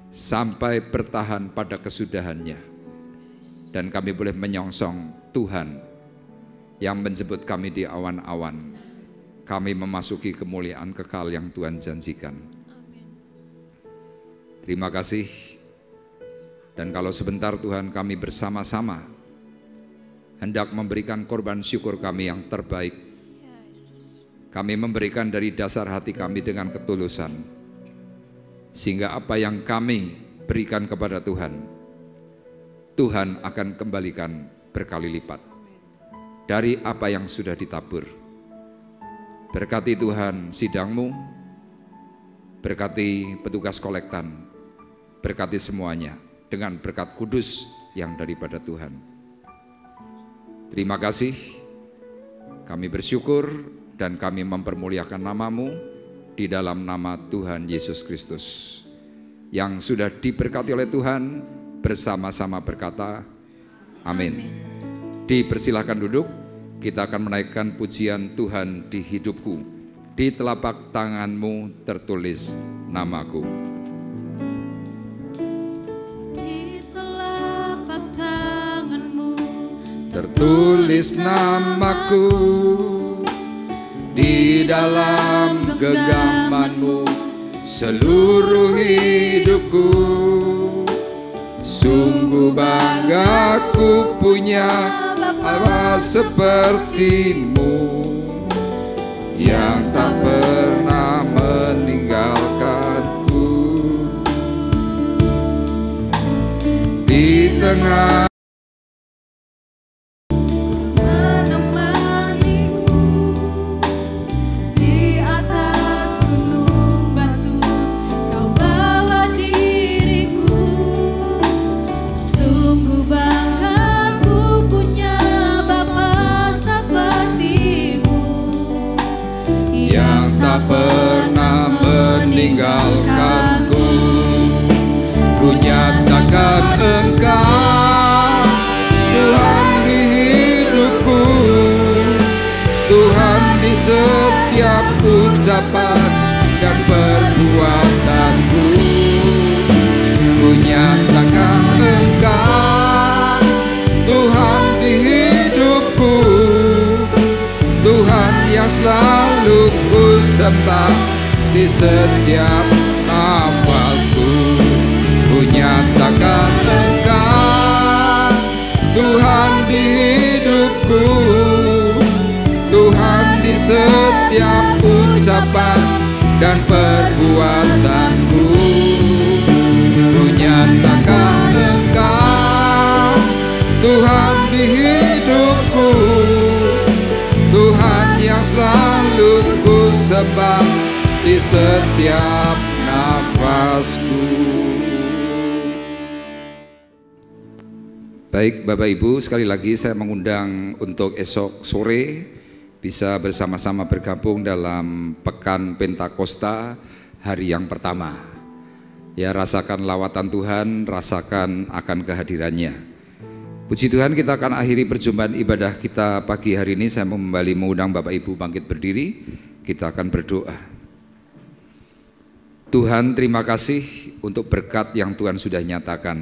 Sampai bertahan pada kesudahannya. Dan kami boleh menyongsong Tuhan yang menjemput kami di awan-awan. Kami memasuki kemuliaan kekal yang Tuhan janjikan. Amin. Terima kasih. Dan kalau sebentar Tuhan, kami bersama-sama hendak memberikan korban syukur kami yang terbaik. Kami memberikan dari dasar hati kami dengan ketulusan, sehingga apa yang kami berikan kepada Tuhan, Tuhan akan kembalikan berkali lipat dari apa yang sudah ditabur. Berkati Tuhan sidang-Mu, berkati petugas kolektan, berkati semuanya dengan berkat kudus yang daripada Tuhan. Terima kasih, kami bersyukur dan kami mempermuliakan nama-Mu di dalam nama Tuhan Yesus Kristus, yang sudah diberkati oleh Tuhan, bersama-sama berkata amin. Dipersilahkan duduk. Kita akan menaikkan pujian Tuhan di hidupku. Di telapak tangan-Mu tertulis namaku. Di telapak tangan-Mu tertulis namaku, di dalam genggaman-Mu seluruh hidupku. Sungguh bangga ku punya Bapa seperti-Mu, yang tak pernah meninggalkanku di tengah pernah meninggalkanku. Ku nyatakan Engkau Tuhan di hidupku, Tuhan di setiap ucapan dan perbuatanku. Ku nyatakan Engkau Tuhan di hidupku, Tuhan yang selalu ku sembah di setiap nafasku. Ku nyatakan Engkau Tuhan di hidupku, Tuhan di setiap ucapan dan perbuatanku. Ku nyatakan Engkau Tuhan di hidupku, Tuhan yang selalu ku sembah di setiap nafasku. Baik Bapak Ibu, sekali lagi saya mengundang untuk esok sore bisa bersama-sama bergabung dalam Pekan Pentakosta hari yang pertama. Ya, rasakan lawatan Tuhan, rasakan akan kehadirannya. Puji Tuhan, kita akan akhiri perjumpaan ibadah kita pagi hari ini. Saya kembali mengundang Bapak Ibu bangkit berdiri. Kita akan berdoa. Tuhan, terima kasih untuk berkat yang Tuhan sudah nyatakan.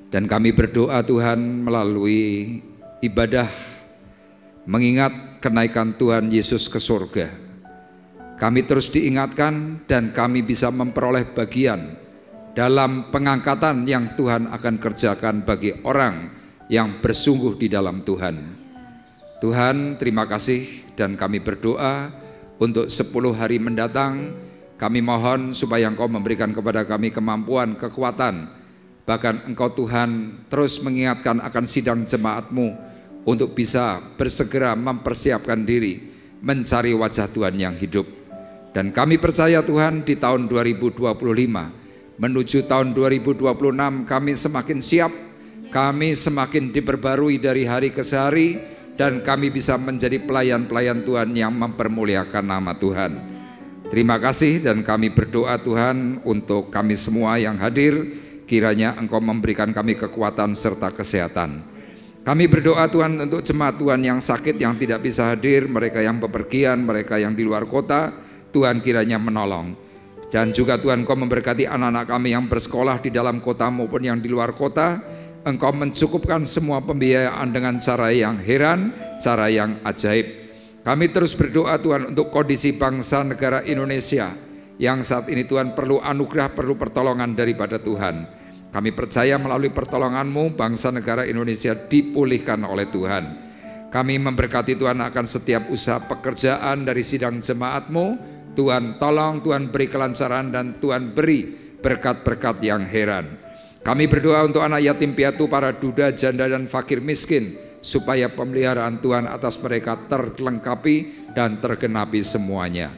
Dan kami berdoa Tuhan melalui ibadah mengingat kenaikan Tuhan Yesus ke surga. Kami terus diingatkan dan kami bisa memperoleh bagian dalam pengangkatan yang Tuhan akan kerjakan bagi orang yang bersungguh di dalam Tuhan. Tuhan, terima kasih dan kami berdoa untuk 10 hari mendatang. Kami mohon supaya Engkau memberikan kepada kami kemampuan, kekuatan. Bahkan Engkau Tuhan terus mengingatkan akan sidang jemaat-Mu untuk bisa bersegera mempersiapkan diri mencari wajah Tuhan yang hidup. Dan kami percaya Tuhan di tahun 2025 menuju tahun 2026 kami semakin siap, kami semakin diperbarui dari hari ke hari, dan kami bisa menjadi pelayan-pelayan Tuhan yang mempermuliakan nama Tuhan. Terima kasih dan kami berdoa Tuhan untuk kami semua yang hadir, kiranya Engkau memberikan kami kekuatan serta kesehatan. Kami berdoa Tuhan untuk jemaat Tuhan yang sakit, yang tidak bisa hadir, mereka yang bepergian, mereka yang di luar kota, Tuhan kiranya menolong. Dan juga Tuhan Engkau memberkati anak-anak kami yang bersekolah di dalam kota maupun yang di luar kota. Engkau mencukupkan semua pembiayaan dengan cara yang heran, cara yang ajaib. Kami terus berdoa Tuhan untuk kondisi bangsa negara Indonesia yang saat ini Tuhan perlu anugerah, perlu pertolongan daripada Tuhan. Kami percaya melalui pertolongan-Mu bangsa negara Indonesia dipulihkan oleh Tuhan. Kami memberkati Tuhan akan setiap usaha pekerjaan dari sidang jemaat-Mu. Tuhan tolong, Tuhan beri kelancaran dan Tuhan beri berkat-berkat yang heran. Kami berdoa untuk anak yatim piatu, para duda, janda dan fakir miskin, supaya pemeliharaan Tuhan atas mereka terlengkapi dan tergenapi semuanya.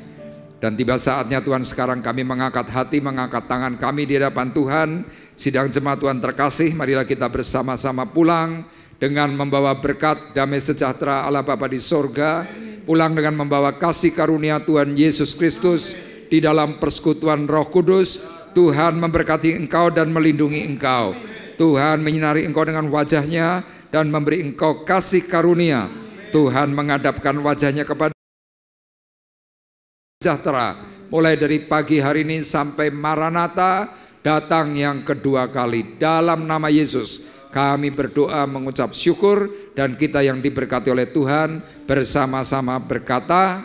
Dan tiba saatnya Tuhan sekarang kami mengangkat hati, mengangkat tangan kami di hadapan Tuhan. Sidang jemaat Tuhan terkasih, marilah kita bersama-sama pulang dengan membawa berkat damai sejahtera Allah Bapa di sorga, pulang dengan membawa kasih karunia Tuhan Yesus Kristus di dalam persekutuan Roh Kudus. Tuhan memberkati engkau dan melindungi engkau. Tuhan menyinari engkau dengan wajahnya dan memberi engkau kasih karunia. Tuhan menghadapkan wajahnya kepada sejahtera. Mulai dari pagi hari ini sampai Maranatha datang yang kedua kali. Dalam nama Yesus kami berdoa mengucap syukur, dan kita yang diberkati oleh Tuhan bersama-sama berkata